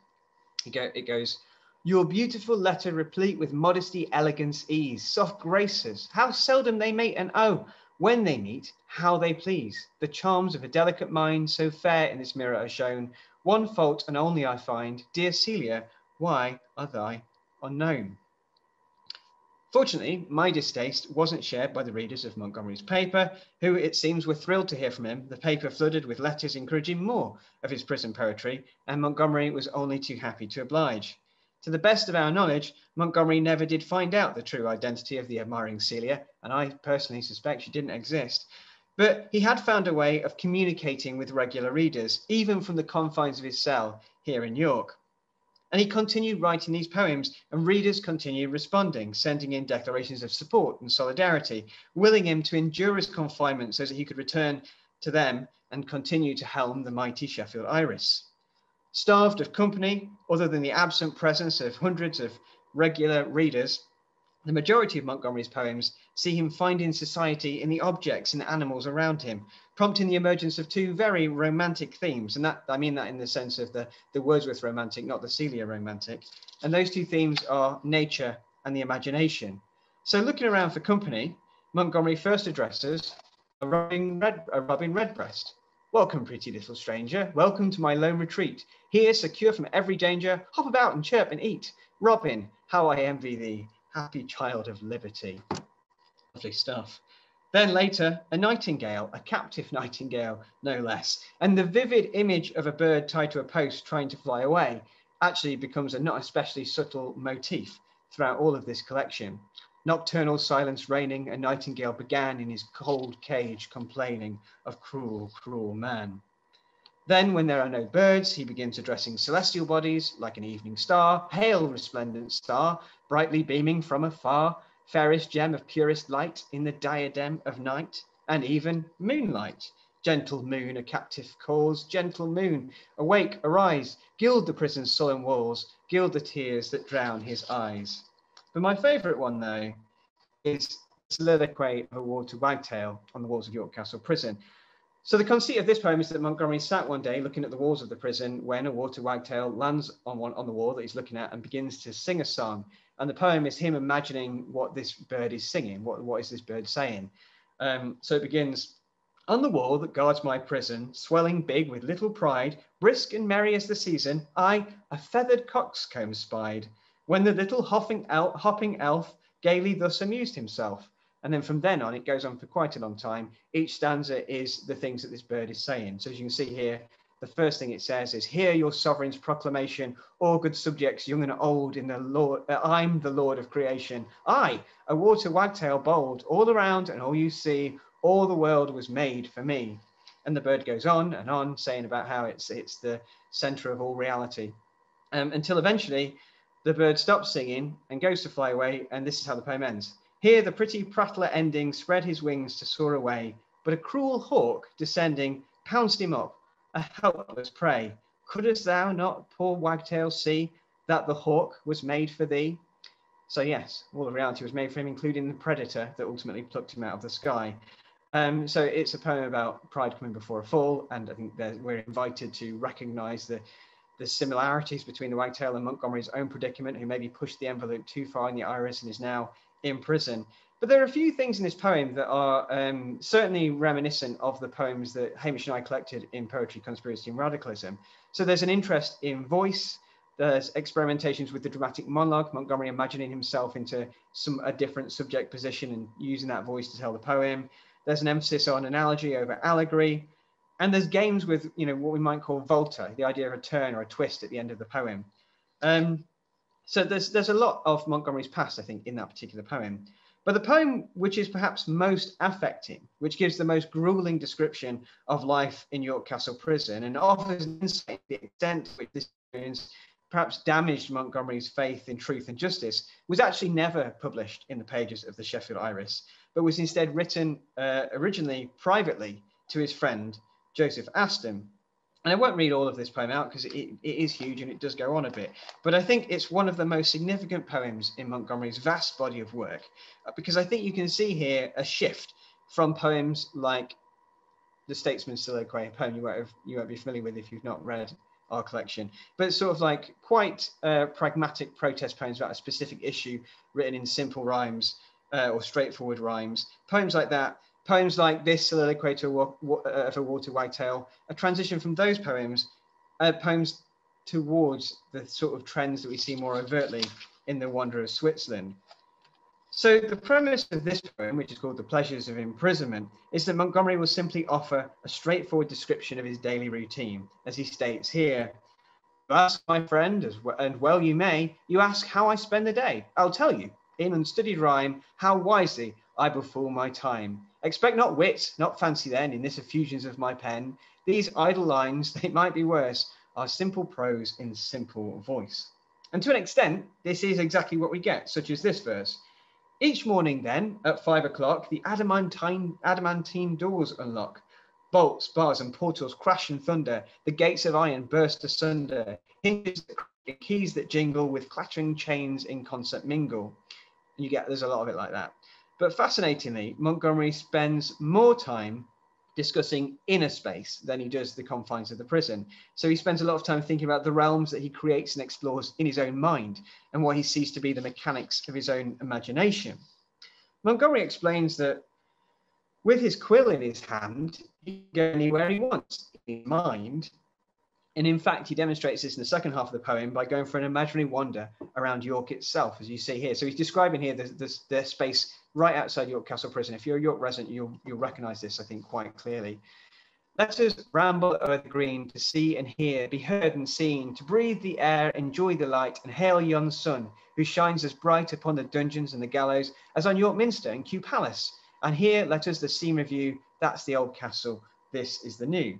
It goes, "Your beautiful letter replete with modesty, elegance, ease, soft graces, how seldom they meet, and oh, when they meet, how they please. The charms of a delicate mind so fair in this mirror are shown. One fault and only I find, dear Celia, why are thy unknown?" Fortunately, my distaste wasn't shared by the readers of Montgomery's paper, who it seems were thrilled to hear from him. The paper flooded with letters encouraging more of his prison poetry, and Montgomery was only too happy to oblige. To the best of our knowledge, Montgomery never did find out the true identity of the admiring Celia, and I personally suspect she didn't exist. But he had found a way of communicating with regular readers, even from the confines of his cell here in York. And he continued writing these poems, and readers continued responding, sending in declarations of support and solidarity, willing him to endure his confinement so that he could return to them and continue to helm the mighty Sheffield Iris. Starved of company, other than the absent presence of hundreds of regular readers, the majority of Montgomery's poems see him finding society in the objects and animals around him, prompting the emergence of two very romantic themes. And I mean that in the sense of the Wordsworth romantic, not the Celia romantic. And those two themes are nature and the imagination. So looking around for company, Montgomery first addresses a Robin Redbreast. "Welcome, pretty little stranger. Welcome to my lone retreat. Here, secure from every danger, hop about and chirp and eat. Robin, how I envy thee, happy child of liberty." Lovely stuff. Then later, a nightingale, a captive nightingale, no less. And the vivid image of a bird tied to a post trying to fly away actually becomes a not especially subtle motif throughout all of this collection. Nocturnal silence reigning, a nightingale began in his cold cage complaining of cruel, cruel man. Then, when there are no birds, he begins addressing celestial bodies like an evening star, hail resplendent star, brightly beaming from afar, fairest gem of purest light in the diadem of night, and even moonlight. Gentle moon, a captive calls, gentle moon, awake, arise, gild the prison's solemn walls, gild the tears that drown his eyes. But my favourite one, though, is Soliloquy of a Water Wagtail on the walls of York Castle Prison. So the conceit of this poem is that Montgomery sat one day looking at the walls of the prison when a water wagtail lands on the wall that he's looking at and begins to sing a song. And the poem is him imagining what this bird is singing. What is this bird saying? So it begins, on the wall that guards my prison, swelling big with little pride, brisk and merry as the season, I a feathered coxcomb spied, when the little hopping elf gaily thus amused himself. And then from then on, it goes on for quite a long time. Each stanza is the things that this bird is saying. So as you can see here, the first thing it says is, hear your sovereign's proclamation, all good subjects, young and old, in the Lord, I'm the Lord of creation. I, a water wagtail bold, all around and all you see, all the world was made for me. And the bird goes on, saying about how it's the center of all reality. Until eventually the bird stops singing and goes to fly away. And this is how the poem ends. Here the pretty prattler ending spread his wings to soar away, but a cruel hawk descending pounced him up, a helpless prey. Couldst thou not, poor wagtail, see that the hawk was made for thee? So yes, all the reality was made for him, including the predator that ultimately plucked him out of the sky. So it's a poem about pride coming before a fall, and I think we're invited to recognise the similarities between the wagtail and Montgomery's own predicament, who maybe pushed the envelope too far in the iris and is now in prison. But there are a few things in this poem that are certainly reminiscent of the poems that Hamish and I collected in Poetry, Conspiracy and Radicalism. So there's an interest in voice, there's experimentations with the dramatic monologue, Montgomery imagining himself into a different subject position and using that voice to tell the poem. There's an emphasis on analogy over allegory. And there's games with, what we might call volta, the idea of a turn or a twist at the end of the poem. So there's a lot of Montgomery's past, I think, in that particular poem. But the poem which is perhaps most affecting, which gives the most grueling description of life in York Castle Prison and offers insight into the extent to which this experience perhaps damaged Montgomery's faith in truth and justice, was actually never published in the pages of the Sheffield Iris, but was instead written originally privately to his friend, Joseph Aston. And I won't read all of this poem out because it is huge and it does go on a bit. But I think it's one of the most significant poems in Montgomery's vast body of work, because I think you can see here a shift from poems like The Statesman's Soliloquy, a poem you won't be familiar with if you've not read our collection, but it's sort of like quite pragmatic protest poems about a specific issue written in simple rhymes or straightforward rhymes. Poems like that. Poems like this, Soliloquy of a Water Wagtail, a transition from those poems towards the sort of trends that we see more overtly in The Wanderer of Switzerland. So the premise of this poem, which is called The Pleasures of Imprisonment, is that Montgomery will simply offer a straightforward description of his daily routine, as he states here. You ask, my friend, and well you may, you ask how I spend the day. I'll tell you, in unstudied rhyme, how wisely I befool my time. Expect not wit, not fancy then, in this effusions of my pen. These idle lines, they might be worse, are simple prose in simple voice. And to an extent, this is exactly what we get, such as this verse. Each morning then, at 5 o'clock, the adamantine doors unlock. Bolts, bars and portals crash and thunder. The gates of iron burst asunder. Hinges that crack, keys that jingle, with clattering chains in concert mingle. There's a lot of it like that. But fascinatingly, Montgomery spends more time discussing inner space than he does the confines of the prison. So he spends a lot of time thinking about the realms that he creates and explores in his own mind and what he sees to be the mechanics of his own imagination. Montgomery explains that with his quill in his hand, he can go anywhere he wants in his mind. And in fact, he demonstrates this in the second half of the poem by going for an imaginary wander around York itself, as you see here. So he's describing here the space right outside York Castle Prison. If you're a York resident, you'll recognise this, I think, quite clearly. Let us ramble o'er the green to see and hear, be heard and seen, to breathe the air, enjoy the light, and hail yon sun, who shines as bright upon the dungeons and the gallows as on York Minster and Kew Palace. And here let us the scene review. That's the old castle, this is the new.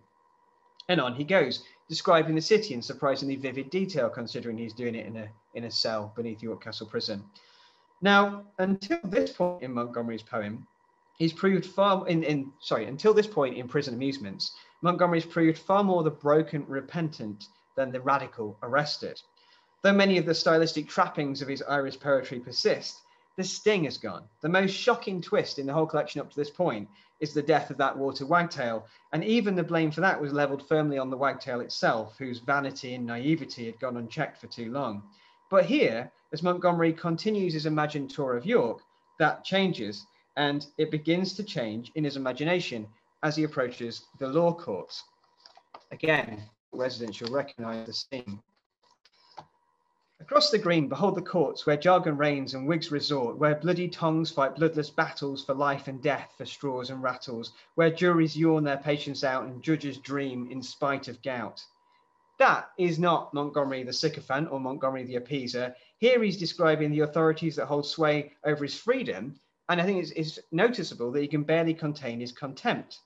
And on he goes, describing the city in surprisingly vivid detail, considering he's doing it in a cell beneath York Castle Prison. Now, until this point in Montgomery's poem, he's proved until this point in Prison Amusements, Montgomery's proved far more the broken repentant than the radical arrested. Though many of the stylistic trappings of his Irish poetry persist, the sting has gone. The most shocking twist in the whole collection up to this point is the death of that water wagtail, and even the blame for that was levelled firmly on the wagtail itself, whose vanity and naivety had gone unchecked for too long. But here, as Montgomery continues his imagined tour of York, that changes, and it begins to change in his imagination as he approaches the law courts. Again, residents will recognise the scene. Across the green, behold the courts where jargon reigns and wigs resort, where bloody tongues fight bloodless battles for life and death, for straws and rattles, where juries yawn their patience out and judges dream in spite of gout. That is not Montgomery the sycophant or Montgomery the appeaser. Here he's describing the authorities that hold sway over his freedom, and I think it's noticeable that he can barely contain his contempt.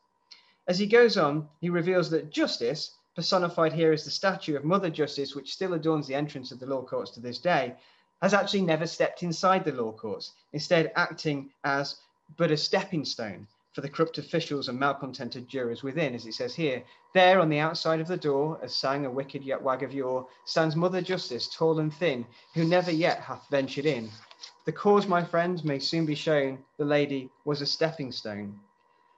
As he goes on, he reveals that justice, personified here as the statue of Mother Justice, which still adorns the entrance of the law courts to this day, has actually never stepped inside the law courts, instead acting as but a stepping stone for the corrupt officials and malcontented jurors within, as it says here. There on the outside of the door, as sang a wicked yet wag of yore, stands Mother Justice, tall and thin, who never yet hath ventured in. The cause, my friends, may soon be shown, the lady was a stepping stone.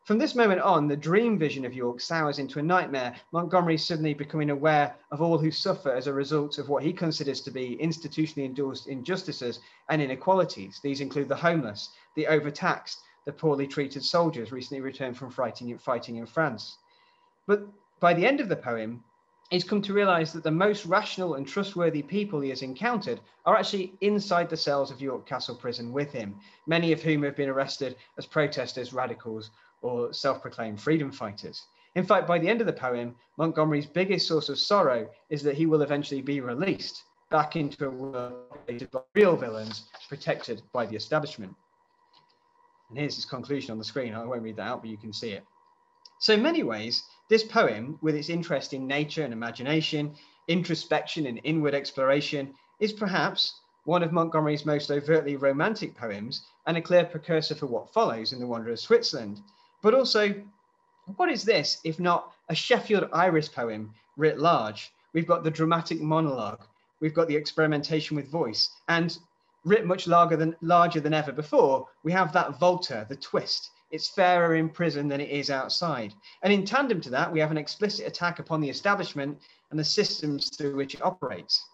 From this moment on, the dream vision of York sours into a nightmare, Montgomery suddenly becoming aware of all who suffer as a result of what he considers to be institutionally endorsed injustices and inequalities. These include the homeless, the overtaxed, the poorly treated soldiers recently returned from fighting in France. But by the end of the poem, he's come to realise that the most rational and trustworthy people he has encountered are actually inside the cells of York Castle Prison with him, many of whom have been arrested as protesters, radicals, or self-proclaimed freedom fighters. In fact, by the end of the poem, Montgomery's biggest source of sorrow is that he will eventually be released back into a world populated by real villains, protected by the establishment. And here's his conclusion on the screen. I won't read that out, but you can see it. So in many ways, this poem, with its interest in nature and imagination, introspection and inward exploration, is perhaps one of Montgomery's most overtly romantic poems and a clear precursor for what follows in The Wanderer of Switzerland. But also, what is this if not a Sheffield Irish poem writ large? We've got the dramatic monologue, we've got the experimentation with voice, and writ much larger than ever before, we have that Volta, the twist. It's fairer in prison than it is outside. And in tandem to that, we have an explicit attack upon the establishment and the systems through which it operates.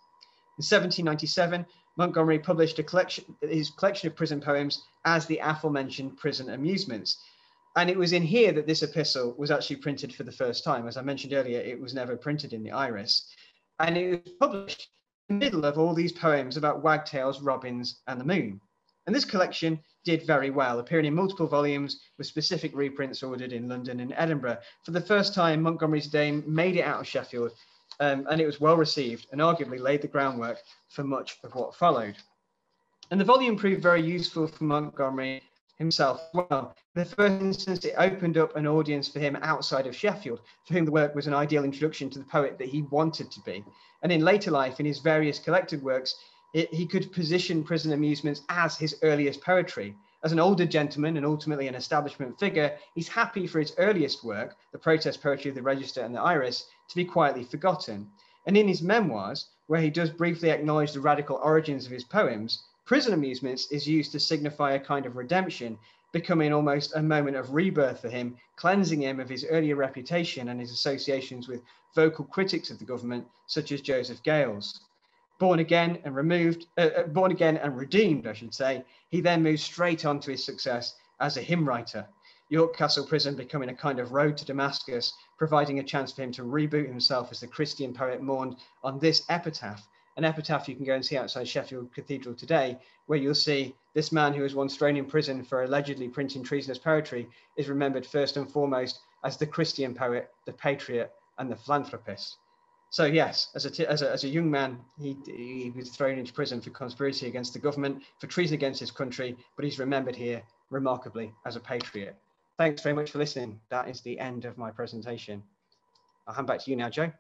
In 1797, Montgomery published his collection of prison poems as the aforementioned Prison Amusements. And it was in here that this epistle was actually printed for the first time. As I mentioned earlier, it was never printed in the Iris. And it was published in the middle of all these poems about wagtails, robins, and the moon. And this collection did very well, appearing in multiple volumes with specific reprints ordered in London and Edinburgh. For the first time, Montgomery's Dame made it out of Sheffield, and it was well received and arguably laid the groundwork for much of what followed. And the volume proved very useful for Montgomery himself as well. In the first instance, it opened up an audience for him outside of Sheffield, for whom the work was an ideal introduction to the poet that he wanted to be. And in later life, in his various collected works, he could position Prison Amusements as his earliest poetry. As an older gentleman and ultimately an establishment figure, he's happy for his earliest work, the protest poetry of the Register and the Iris, to be quietly forgotten. And in his memoirs, where he does briefly acknowledge the radical origins of his poems, Prison Amusements is used to signify a kind of redemption, becoming almost a moment of rebirth for him, cleansing him of his earlier reputation and his associations with vocal critics of the government, such as Joseph Gales. Born again and redeemed, I should say, he then moves straight on to his success as a hymn writer. York Castle Prison becoming a kind of road to Damascus, providing a chance for him to reboot himself as the Christian poet mourned on this epitaph. An epitaph you can go and see outside Sheffield Cathedral today, where you'll see this man who was once thrown in prison for allegedly printing treasonous poetry is remembered first and foremost as the Christian poet, the patriot, and the philanthropist. So yes, as a young man, he was thrown into prison for conspiracy against the government, for treason against his country, but he's remembered here remarkably as a patriot. Thanks very much for listening. That is the end of my presentation. I'll hand back to you now, Joe.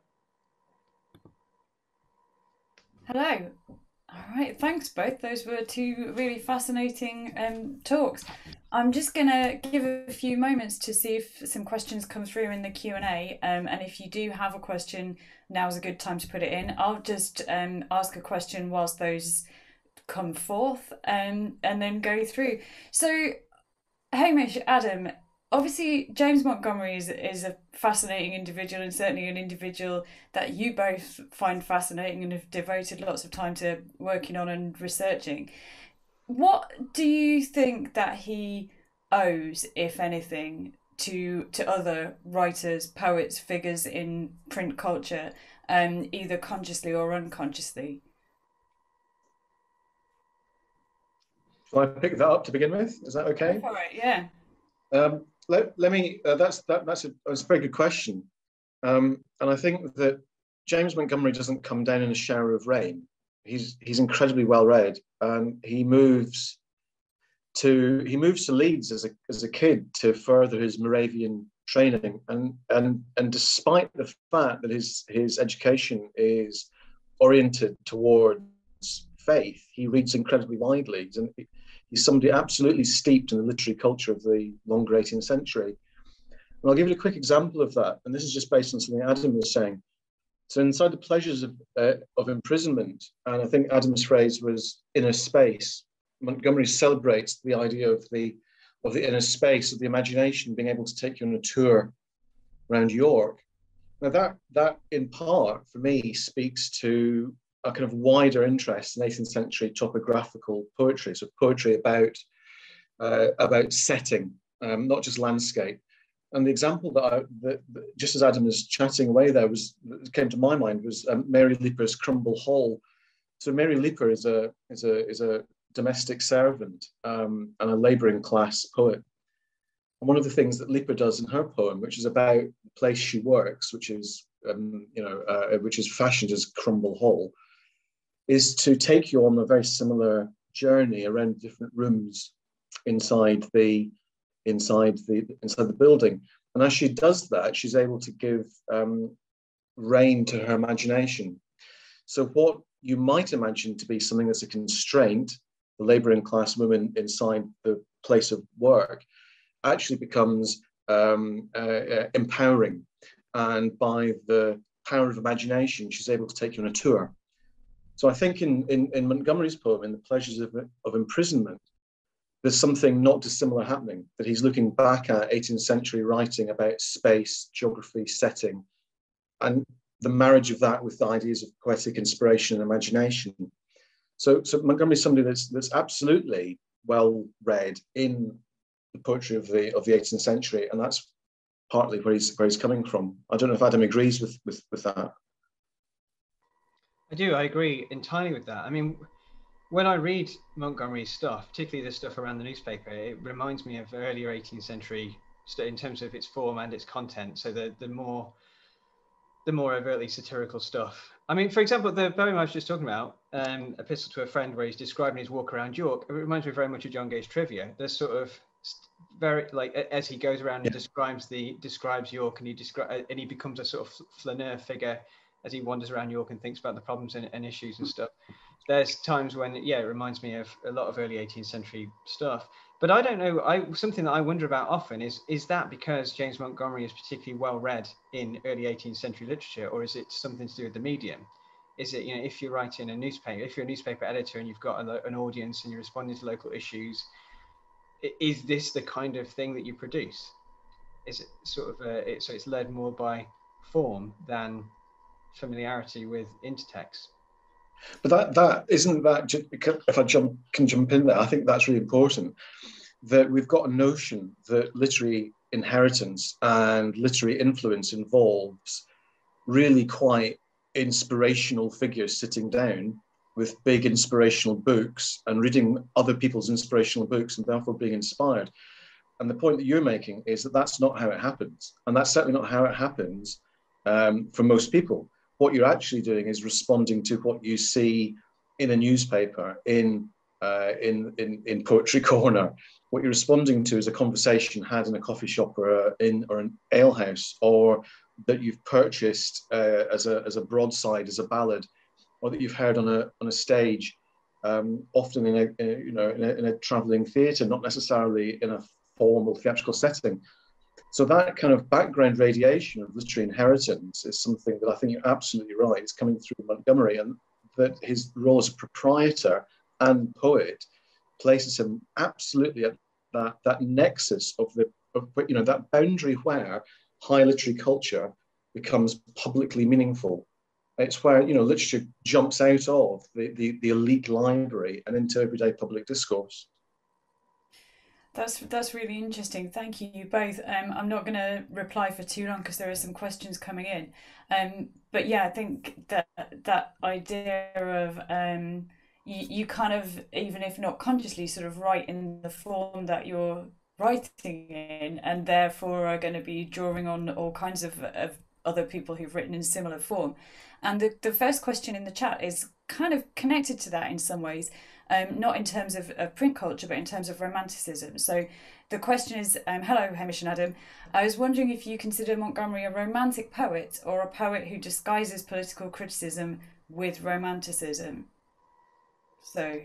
Hello. All right, thanks both. Those were two really fascinating talks. I'm just going to give a few moments to see if some questions come through in the Q&A. And if you do have a question, now's a good time to put it in. I'll just ask a question whilst those come forth and then go through. So, Hamish, Adam, obviously James Montgomery is a fascinating individual, and certainly an individual that you both find fascinating and have devoted lots of time to working on and researching. What do you think that he owes, if anything, to other writers, poets, figures in print culture, either consciously or unconsciously?
Shall I pick that up to begin with? Is that okay?
All right, yeah.
Let me. That's a very good question, and I think that James Montgomery doesn't come down in a shower of rain. He's incredibly well read, and he moves to Leeds as a kid to further his Moravian training, and despite the fact that his education is oriented towards faith, he reads incredibly widely. He's somebody absolutely steeped in the literary culture of the longer 18th century. And I'll give you a quick example of that. And this is just based on something Adam was saying. So inside the Pleasures of Imprisonment, and I think Adam's phrase was inner space, Montgomery celebrates the idea of the inner space, of the imagination being able to take you on a tour around York. Now that in part, for me, speaks to a kind of wider interest in 18th century topographical poetry, so poetry about setting, not just landscape. And the example that just as Adam was chatting away there that came to my mind was Mary Leaper's Crumble Hall. So Mary Leaper is a domestic servant and a labouring class poet. And one of the things that Leaper does in her poem, which is about the place she works, which is fashioned as Crumble Hall, is to take you on a very similar journey around different rooms inside the building. And as she does that, she's able to give rein to her imagination. So what you might imagine to be something that's a constraint, the labouring class woman inside the place of work, actually becomes empowering. And by the power of imagination, she's able to take you on a tour. So I think in Montgomery's poem, in the Pleasures of Imprisonment, there's something not dissimilar happening, that he's looking back at 18th century writing about space, geography, setting, and the marriage of that with the ideas of poetic inspiration and imagination. So Montgomery's somebody that's absolutely well read in the poetry of the 18th century, and that's partly where he's coming from. I don't know if Adam agrees with that.
I do. I agree entirely with that. I mean, when I read Montgomery's stuff, particularly the stuff around the newspaper, it reminds me of earlier 18th century in terms of its form and its content. So the more overtly satirical stuff. I mean, for example, the poem I was just talking about, Epistle to a Friend, where he's describing his walk around York, it reminds me very much of John Gay's Trivia. There's sort of very, like, as he goes around and describes York, and he becomes a sort of flaneur figure as he wanders around York and thinks about the problems and issues and stuff. There's times when, it reminds me of a lot of early 18th century stuff. But I don't know, something that I wonder about often is that because James Montgomery is particularly well read in early 18th century literature, or is it something to do with the medium? Is it, if you're writing a newspaper, if you're a newspaper editor and you've got an audience and you're responding to local issues, is this the kind of thing that you produce? Is it sort of, so it's led more by form than familiarity with intertext?
But that isn't that. If I can jump in there, I think that's really important. that we've got a notion that literary inheritance and literary influence involves really quite inspirational figures sitting down with big inspirational books and reading other people's inspirational books and therefore being inspired. And the point that you're making is that that's not how it happens. And that's certainly not how it happens for most people. What you're actually doing is responding to what you see in a newspaper, in Poetry Corner. What you're responding to is a conversation had in a coffee shop or an alehouse, or that you've purchased as a broadside, as a ballad, or that you've heard on a stage, often in a travelling theatre, not necessarily in a formal theatrical setting. So that kind of background radiation of literary inheritance is something that I think you're absolutely right. It's coming through Montgomery, and that his role as a proprietor and poet places him absolutely at that nexus of that boundary where high literary culture becomes publicly meaningful. It's where literature jumps out of the elite library and into everyday public discourse.
That's really interesting. Thank you both. I'm not going to reply for too long because there are some questions coming in. But yeah, I think that idea of you kind of, even if not consciously, sort of write in the form that you're writing in, and therefore are going to be drawing on all kinds of other people who've written in similar form. And the first question in the chat is kind of connected to that in some ways. Not in terms of print culture, but in terms of romanticism. So the question is, hello, Hamish and Adam. I was wondering if you consider Montgomery a romantic poet or a poet who disguises political criticism with romanticism. So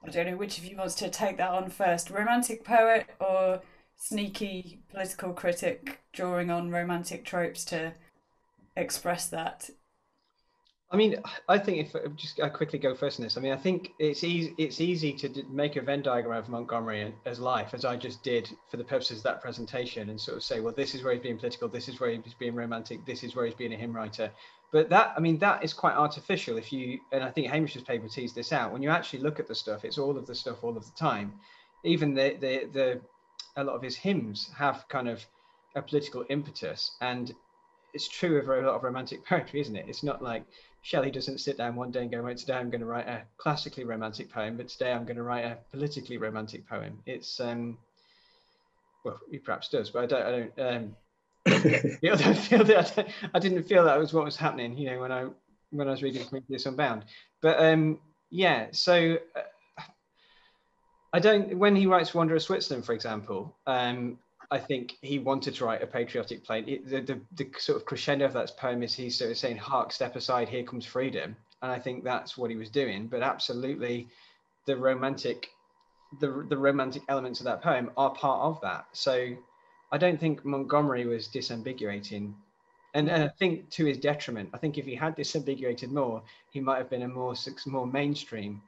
I don't know which of you wants to take that on first. Romantic poet or sneaky political critic drawing on romantic tropes to express that?
I mean, I think if I quickly go first in this, I mean, I think it's easy to make a Venn diagram of Montgomery as life, as I just did for the purposes of that presentation, and sort of say, well, this is where he's being political, this is where he's being romantic, this is where he's being a hymn writer. But that is quite artificial. And I think Hamish's paper teased this out. When you actually look at the stuff, it's all of the stuff all of the time. Even a lot of his hymns have kind of a political impetus, and it's true of a lot of romantic poetry, isn't it? It's not like Shelley doesn't sit down one day and go, right, today I'm going to write a classically romantic poem, but today I'm going to write a politically romantic poem. It's well, he perhaps does, but I don't feel that I didn't feel that was what was happening, when I was reading Prometheus Unbound. But yeah, so I don't. When he writes Wanderer of Switzerland, for example, I think he wanted to write a patriotic play. The sort of crescendo of that poem is he's sort of saying, "Hark, step aside, here comes freedom," and I think that's what he was doing. But absolutely, the romantic elements of that poem are part of that. So I don't think Montgomery was disambiguating, and I think to his detriment. I think if he had disambiguated more, he might have been a more mainstream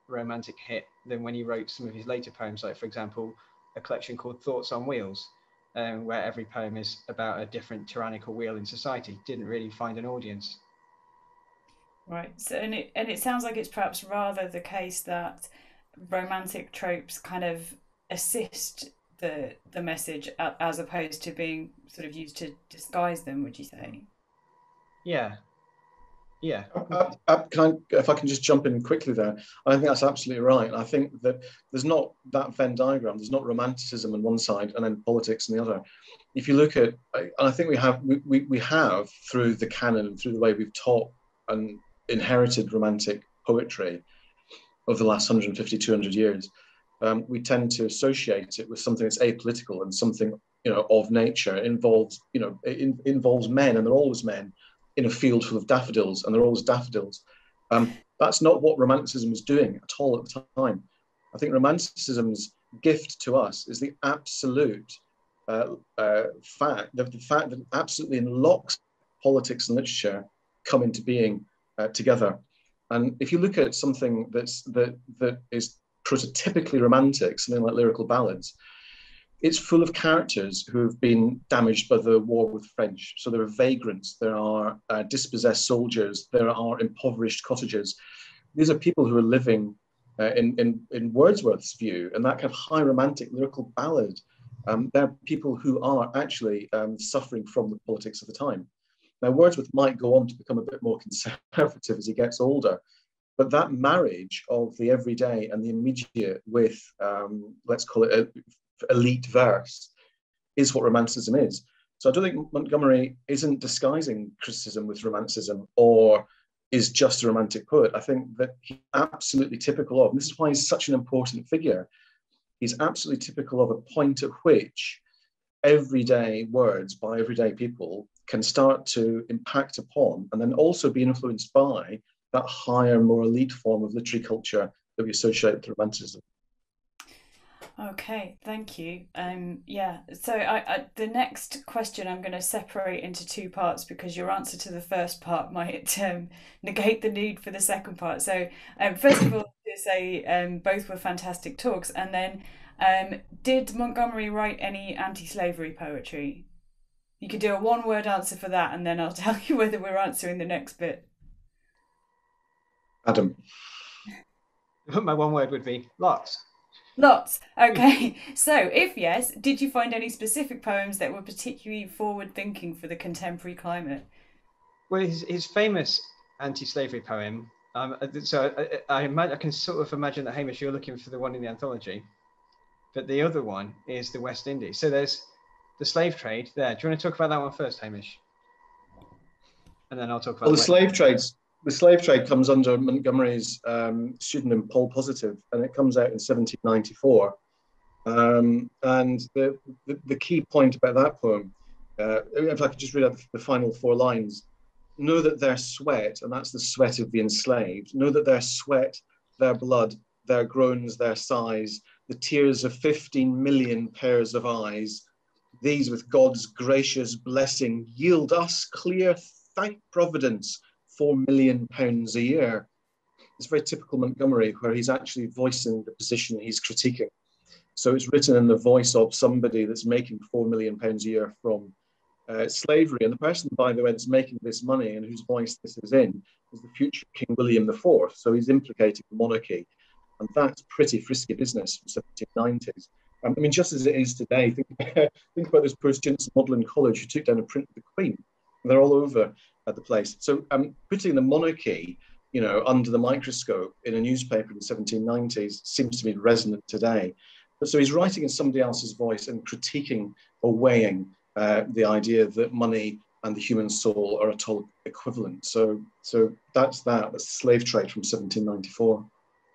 romantic hit than when he wrote some of his later poems, like, for example, a collection called Thoughts on Wheels, where every poem is about a different tyrannical wheel in society. Didn't really find an audience.
Right. So and it sounds like it's perhaps rather the case that romantic tropes kind of assist the message as opposed to being sort of used to disguise them, would you say?
Yeah.
If I can just jump in quickly there, I think that's absolutely right. I think that there's not that Venn diagram. There's not romanticism on one side and then politics on the other. If you look at, and I think we have through the canon, through the way we've taught and inherited romantic poetry over the last 150, 200 years, we tend to associate it with something that's apolitical and something of nature. It involves men, and they're always men in a field full of daffodils, and they're always daffodils. That's not what Romanticism is doing at all at the time. I think Romanticism's gift to us is the absolute fact that absolutely in locks politics and literature come into being together. And if you look at something that is prototypically romantic, something like Lyrical Ballads, it's full of characters who have been damaged by the war with the French. So there are vagrants, there are dispossessed soldiers, there are impoverished cottagers. These are people who are living in Wordsworth's view, and that kind of high romantic lyrical ballad. They're people who are actually suffering from the politics of the time. Now, Wordsworth might go on to become a bit more conservative as he gets older, but that marriage of the everyday and the immediate with, let's call it elite verse, is what Romanticism is. So I don't think Montgomery isn't disguising criticism with Romanticism or is just a romantic poet. I think that he's absolutely typical of, and this is why he's such an important figure, he's absolutely typical of a point at which everyday words by everyday people can start to impact upon and then also be influenced by that higher, more elite form of literary culture that we associate with Romanticism.
Okay, thank you. Yeah, so the next question I'm going to separate into two parts because your answer to the first part might negate the need for the second part. So first of all, to say both were fantastic talks, and then did Montgomery write any anti-slavery poetry? You could do a one-word answer for that, and then I'll tell you whether we're answering the next bit.
Adam.
My one word would be lots.
Lots. Okay. So, if yes, did you find any specific poems that were particularly forward-thinking for the contemporary climate?
Well, his famous anti-slavery poem. I can sort of imagine that, Hamish, you're looking for the one in the anthology, but the other one is the West Indies. So there's the slave trade there. Do you want to talk about that one first, Hamish? And then I'll talk about
the slave trades. The slave trade comes under Montgomery's pseudonym Paul Positive, and it comes out in 1794. And the key point about that poem, if I could just read out the final four lines, know that their sweat, and that's the sweat of the enslaved, know that their sweat, their blood, their groans, their sighs, the tears of 15 million pairs of eyes, these with God's gracious blessing yield us clear, thank Providence, £4 million a year. It's very typical Montgomery, where he's actually voicing the position he's critiquing. So it's written in the voice of somebody that's making £4 million a year from slavery. And the person, by the way, that's making this money and whose voice this is in is the future King William IV. So he's implicating the monarchy. And that's pretty frisky business from the 1790s. I mean, just as it is today, think about those poor students at Magdalen College who took down a print of the Queen. And they're all over at the place. So putting the monarchy, under the microscope in a newspaper in the 1790s seems to be resonant today. But so he's writing in somebody else's voice and critiquing or weighing the idea that money and the human soul are at all equivalent. So that's the slave trade from 1794.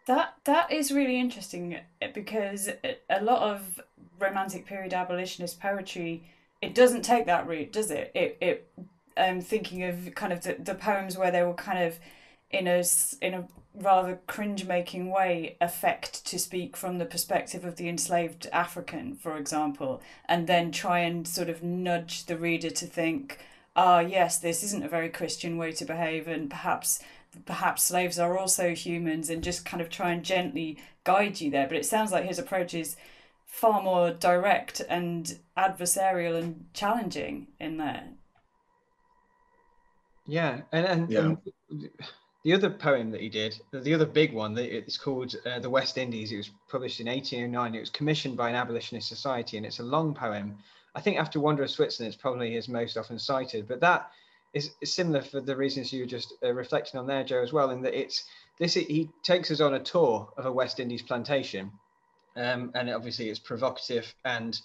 That is really interesting because a lot of Romantic period abolitionist poetry, it doesn't take that route, does it? Thinking of kind of the poems where they were kind of in a rather cringe-making way affect to speak from the perspective of the enslaved African, for example, and then try and sort of nudge the reader to think, yes, this isn't a very Christian way to behave, and perhaps slaves are also humans, and just kind of try and gently guide you there. But it sounds like his approach is far more direct and adversarial and challenging in there.
Yeah, and the other poem that he did, the other big one, it's called The West Indies. It was published in 1809. It was commissioned by an abolitionist society, and it's a long poem. I think after Wonder of Switzerland, it's probably his most often cited, but that is similar for the reasons you were just reflecting on there, Joe, as well, in that he takes us on a tour of a West Indies plantation, and obviously it's provocative and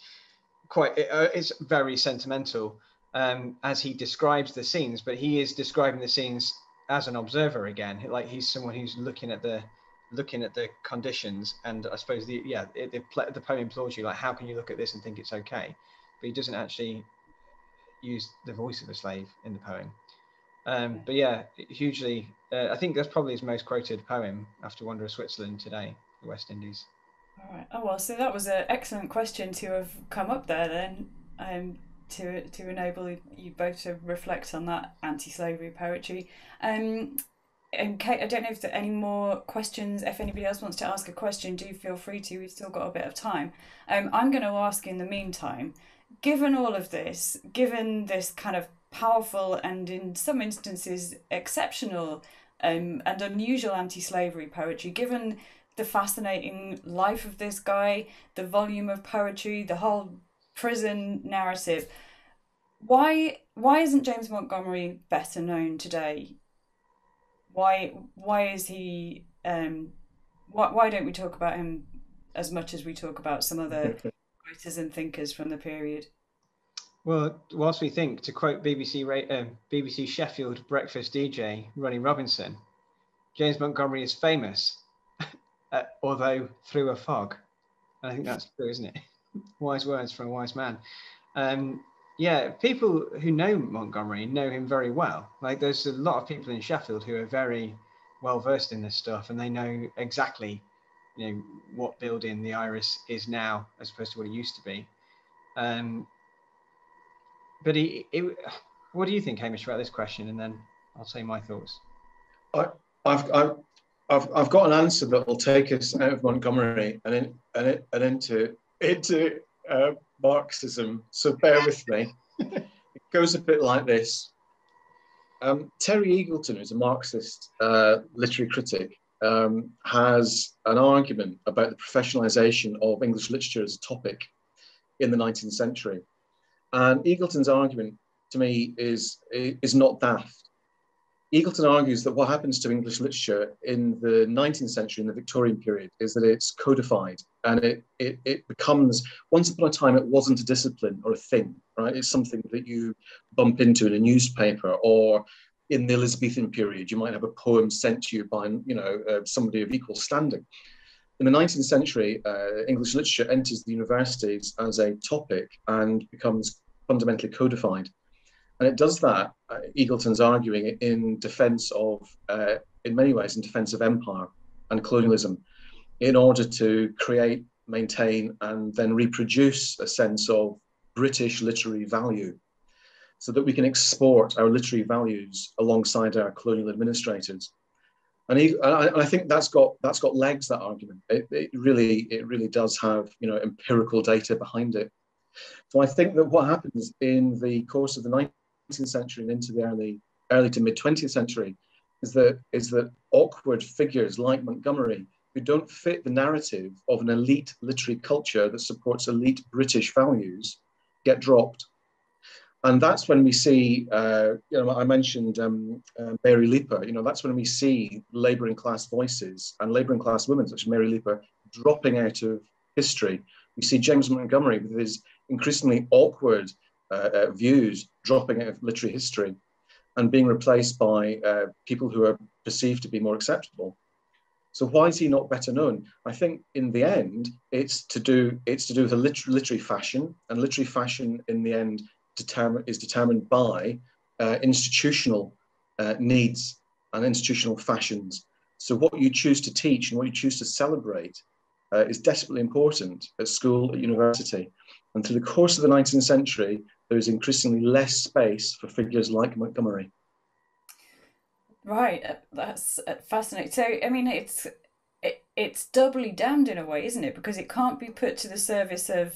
it's very sentimental. As he describes the scenes, but he is describing the scenes as an observer again, like he's someone who's looking at the conditions. And I suppose the poem implores you, like, how can you look at this and think it's okay? But he doesn't actually use the voice of a slave in the poem. But yeah, hugely, I think that's probably his most quoted poem after Wonder of Switzerland today, the West Indies.
All right. Oh well, so that was an excellent question to have come up there then. To enable you both to reflect on that anti-slavery poetry. And Kate, I don't know if there are any more questions. If anybody else wants to ask a question, do feel free to. We've still got a bit of time. I'm going to ask in the meantime, given all of this, given this kind of powerful and in some instances exceptional and unusual anti-slavery poetry, given the fascinating life of this guy, the volume of poetry, the whole prison narrative. Why isn't James Montgomery better known today? Why is he why don't we talk about him as much as we talk about some other writers and thinkers from the period?
Well, whilst we think, to quote BBC Sheffield breakfast DJ Ronnie Robinson, James Montgomery is famous, although through a fog. And I think that's true, isn't it? Wise words from a wise man. Yeah, people who know Montgomery know him very well. Like, there's a lot of people in Sheffield who are very well versed in this stuff, and they know exactly, you know, what building the Iris is now as opposed to what it used to be. But what do you think, Hamish, about this question? And then I'll say my thoughts.
I've got an answer that will take us out of Montgomery and into Marxism. So bear with me. It goes a bit like this. Terry Eagleton, who's a Marxist literary critic, has an argument about the professionalization of English literature as a topic in the 19th century. And Eagleton's argument, to me, is not daft. Eagleton argues that what happens to English literature in the 19th century, in the Victorian period, is that it's codified, and it becomes, once upon a time, it wasn't a discipline or a thing, right? It's something that you bump into in a newspaper, or in the Elizabethan period, you might have a poem sent to you by, somebody of equal standing. In the 19th century, English literature enters the universities as a topic and becomes fundamentally codified. And it does that, Eagleton's arguing, in defense of, in many ways, in defense of empire and colonialism, in order to create, maintain, and then reproduce a sense of British literary value, so that we can export our literary values alongside our colonial administrators. And I think that's got legs, that argument. It really does have, empirical data behind it. So I think that what happens in the course of the 19th century and into the early to mid 20th century is that awkward figures like Montgomery, who don't fit the narrative of an elite literary culture that supports elite British values, get dropped. And that's when we see, I mentioned Mary Leaper, that's when we see labouring class voices and labouring class women, such as Mary Leaper, dropping out of history. We see James Montgomery with his increasingly awkward views dropping out of literary history and being replaced by people who are perceived to be more acceptable. So why is he not better known? I think in the end, it's to do with a literary fashion, and literary fashion in the end is determined by institutional needs and institutional fashions. So what you choose to teach and what you choose to celebrate is desperately important at school, at university. And through the course of the 19th century, there is increasingly less space for figures like Montgomery.
Right, that's fascinating. So, I mean, it's doubly damned in a way, isn't it? Because it can't be put to the service of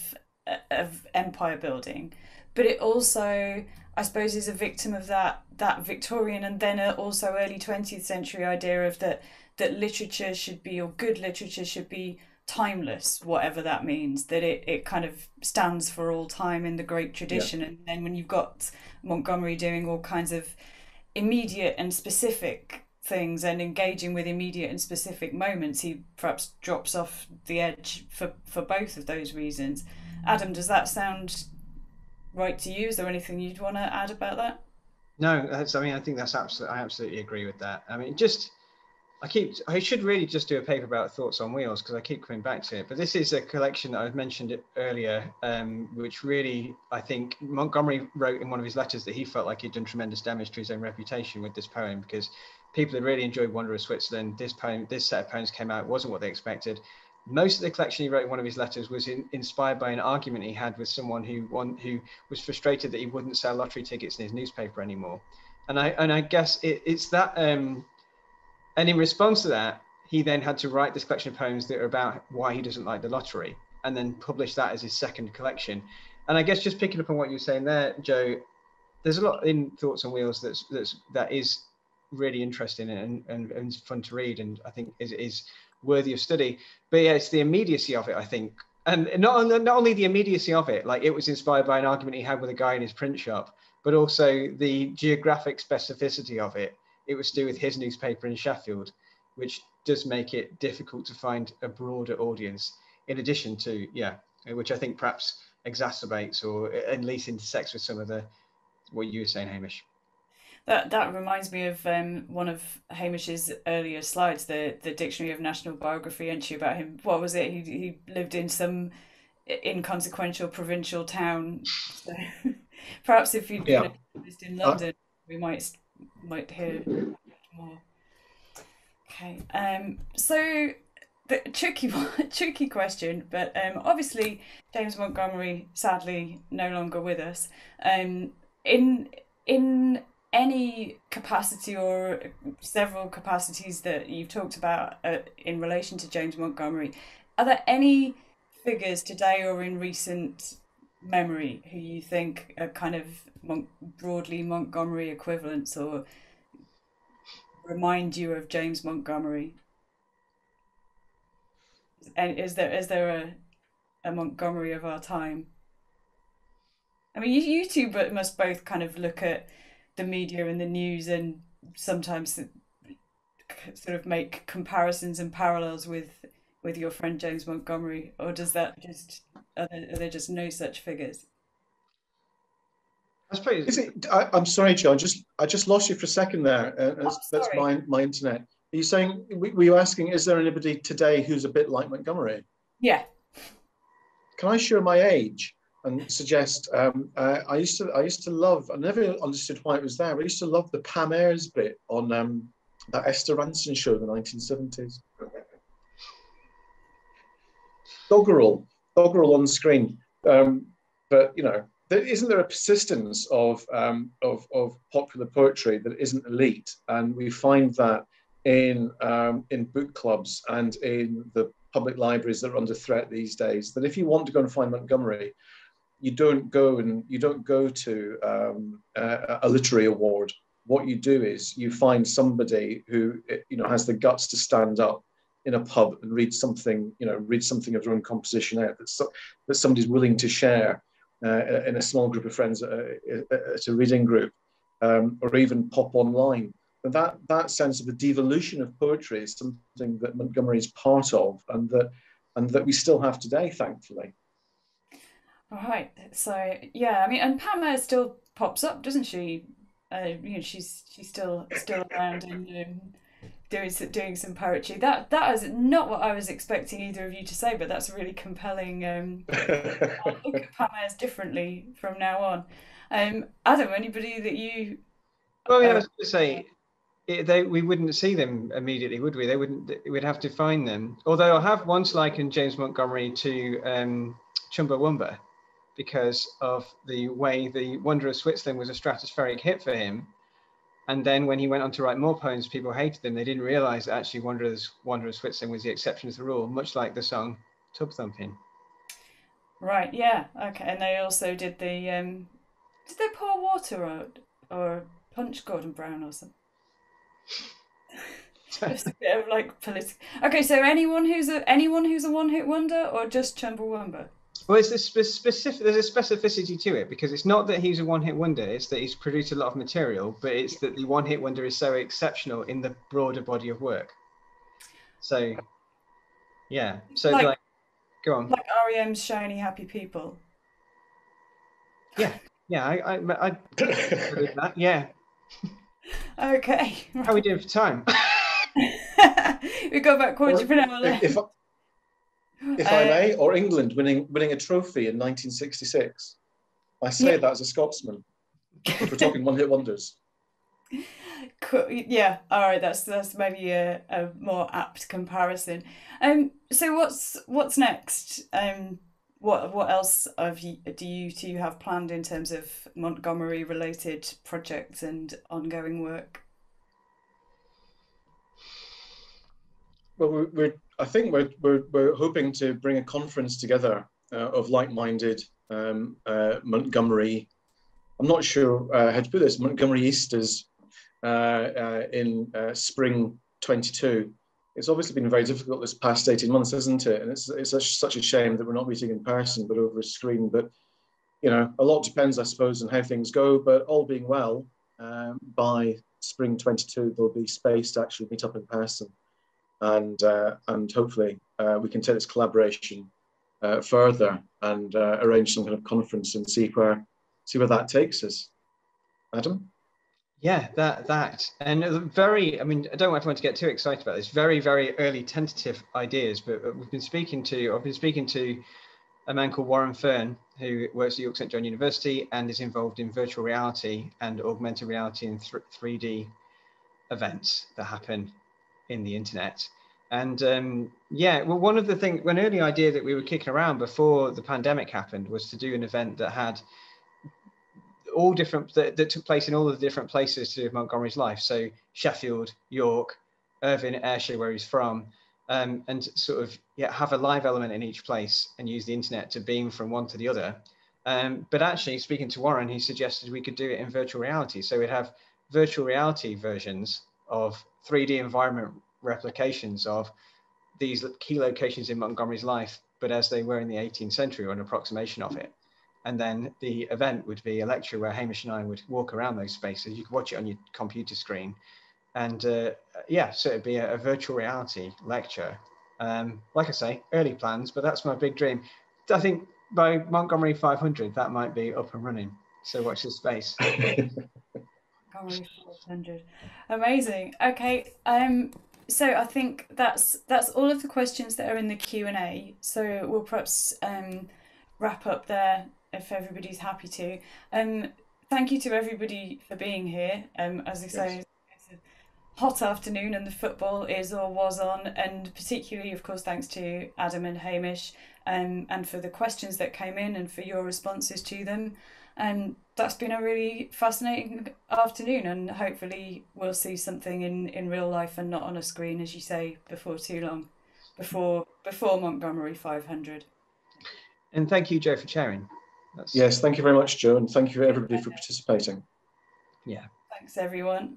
empire building, but it also, I suppose, is a victim of that Victorian and then also early 20th century idea of that literature should be, or good literature should be, timeless, whatever that means, that it kind of stands for all time in the great tradition. Yeah. And then when you've got Montgomery doing all kinds of immediate and specific things and engaging with immediate and specific moments, he perhaps drops off the edge for both of those reasons. Adam, does that sound right to you? Is there anything you'd want to add about that?
No, I think that's I absolutely agree with that. I mean, I should really just do a paper about Thoughts on Wheels, because I keep coming back to it. But this is a collection that I've mentioned earlier, which really, I think Montgomery wrote in one of his letters that he felt like he'd done tremendous damage to his own reputation with this poem, because people had really enjoyed Wanderer of Switzerland. This set of poems came out, it wasn't what they expected. Most of the collection he wrote in one of his letters was inspired by an argument he had with someone who was frustrated that he wouldn't sell lottery tickets in his newspaper anymore. And I guess it's that. And in response to that, he then had to write this collection of poems that are about why he doesn't like the lottery, and then publish that as his second collection. And I guess just picking up on what you were saying there, Joe, there's a lot in Thoughts on Wheels that is really interesting and fun to read, and I think is worthy of study. But yeah, it's the immediacy of it, I think. And not only the immediacy of it, like it was inspired by an argument he had with a guy in his print shop, but also the geographic specificity of it. It was to do with his newspaper in Sheffield, which does make it difficult to find a broader audience, in addition to, yeah, which I think perhaps exacerbates or at least intersects with some of the, what you were saying, Hamish.
That reminds me of one of Hamish's earlier slides, the Dictionary of National Biography entry about him. What was it? He lived in some inconsequential provincial town. So perhaps if you'd lived in London, we might hear more. Okay. So the tricky question, but obviously James Montgomery sadly no longer with us. In any capacity or several capacities that you've talked about in relation to James Montgomery, are there any figures today or in recent memory who you think are kind of broadly Montgomery equivalents or remind you of James Montgomery? And is there a Montgomery of our time? I mean, you two must both kind of look at the media and the news and sometimes sort of make comparisons and parallels with your friend James Montgomery, or does that just are there just no such figures?
I suppose. Is it? I'm sorry, John. I just lost you for a second there. That's my internet. Are you saying? Were you asking? Is there anybody today who's a bit like Montgomery?
Yeah.
Can I share my age and suggest? I used to love. I never understood why it was there. But I used to love the Pam Ayres bit on that Esther Ranson show in the 1970s. Doggerel on screen, but you know. Isn't there a persistence of popular poetry that isn't elite, and we find that in book clubs and in the public libraries that are under threat these days. That if you want to go and find Montgomery, you don't go to a literary award. What you do is you find somebody who has the guts to stand up in a pub and read something of their own composition out that somebody's willing to share. In a small group of friends at a reading group, or even pop online. But that sense of the devolution of poetry is something that Montgomery is part of, and that we still have today, thankfully.
Right. So yeah, I mean, and Pam Ayres still pops up, doesn't she? She's still around and doing some poetry. That is not what I was expecting either of you to say, but that's a really compelling. I'll look at Pam Ayres differently from now on. Adam, anybody that you?
Well, yeah, I was going to say, we wouldn't see them immediately, would we? We'd have to find them. Although I have once likened James Montgomery to Chumbawamba, because of the way the Wonder of Switzerland was a stratospheric hit for him. And then when he went on to write more poems, people hated them. They didn't realize that actually Wonder of Switzerland was the exception to the rule, much like the song Tub Thumping.
Right, yeah, okay. And they also did the, did they pour water or punch Gordon Brown or something? Just a bit of like political. Okay, so anyone who's a one-hit wonder or just Chumbawamba?
Well, it's there's a specificity to it, because it's not that he's a one-hit wonder, it's that he's produced a lot of material, but it's that the one-hit wonder is so exceptional in the broader body of work. So, yeah. So, like go on.
Like R.E.M's Shiny Happy People.
Yeah, I believe that. Yeah.
Okay.
How are we doing for time?
We got about quarter of an hour left.
If I may, or England winning a trophy in 1966. I say that as a Scotsman. If we're talking one-hit wonders.
Cool. Yeah. All right. That's maybe a more apt comparison. So what's next? What else do you two have planned in terms of Montgomery related projects and ongoing work?
Well, I think we're hoping to bring a conference together of like-minded Montgomery. I'm not sure how to put this. Montgomery Easters in spring 22, it's obviously been very difficult this past 18 months, isn't it? And it's such a shame that we're not meeting in person, but over a screen. But, you know, a lot depends, I suppose, on how things go. But all being well, by spring 22, there'll be space to actually meet up in person. And hopefully we can take this collaboration further and arrange some kind of conference and see where that takes us. Adam?
Yeah, that and very, I mean, I don't want everyone to get too excited about this. Very, very early tentative ideas, but I've been speaking to a man called Warren Fern, who works at York St John University and is involved in virtual reality and augmented reality and 3D events that happen in the internet. And yeah, well, one early idea that we were kicking around before the pandemic happened was to do an event that had all different, that took place in all of the different places to Montgomery's life. So Sheffield, York, Irvine, Ayrshire, where he's from, and sort of have a live element in each place and use the internet to beam from one to the other. But actually, speaking to Warren, he suggested we could do it in virtual reality. So we'd have virtual reality versions of 3D environment replications of these key locations in Montgomery's life, but as they were in the 18th century, or an approximation of it. And then the event would be a lecture where Hamish and I would walk around those spaces. You could watch it on your computer screen. And yeah, so it'd be a virtual reality lecture. Like I say, early plans, but that's my big dream. I think by Montgomery 500, that might be up and running. So watch this space.
Montgomery 500. Amazing. Okay. So I think that's all of the questions that are in the Q&A. So we'll perhaps wrap up there if everybody's happy to. Thank you to everybody for being here. As I say, it's a hot afternoon and the football is or was on, and particularly, of course, thanks to Adam and Hamish, and for the questions that came in and for your responses to them. That's been a really fascinating afternoon, and hopefully we'll see something in real life and not on a screen, as you say, before too long, before Montgomery 500.
And thank you, Joe, for chairing.
Yes, thank you very much, Joe, and thank you everybody for participating.
Yeah.
Thanks, everyone.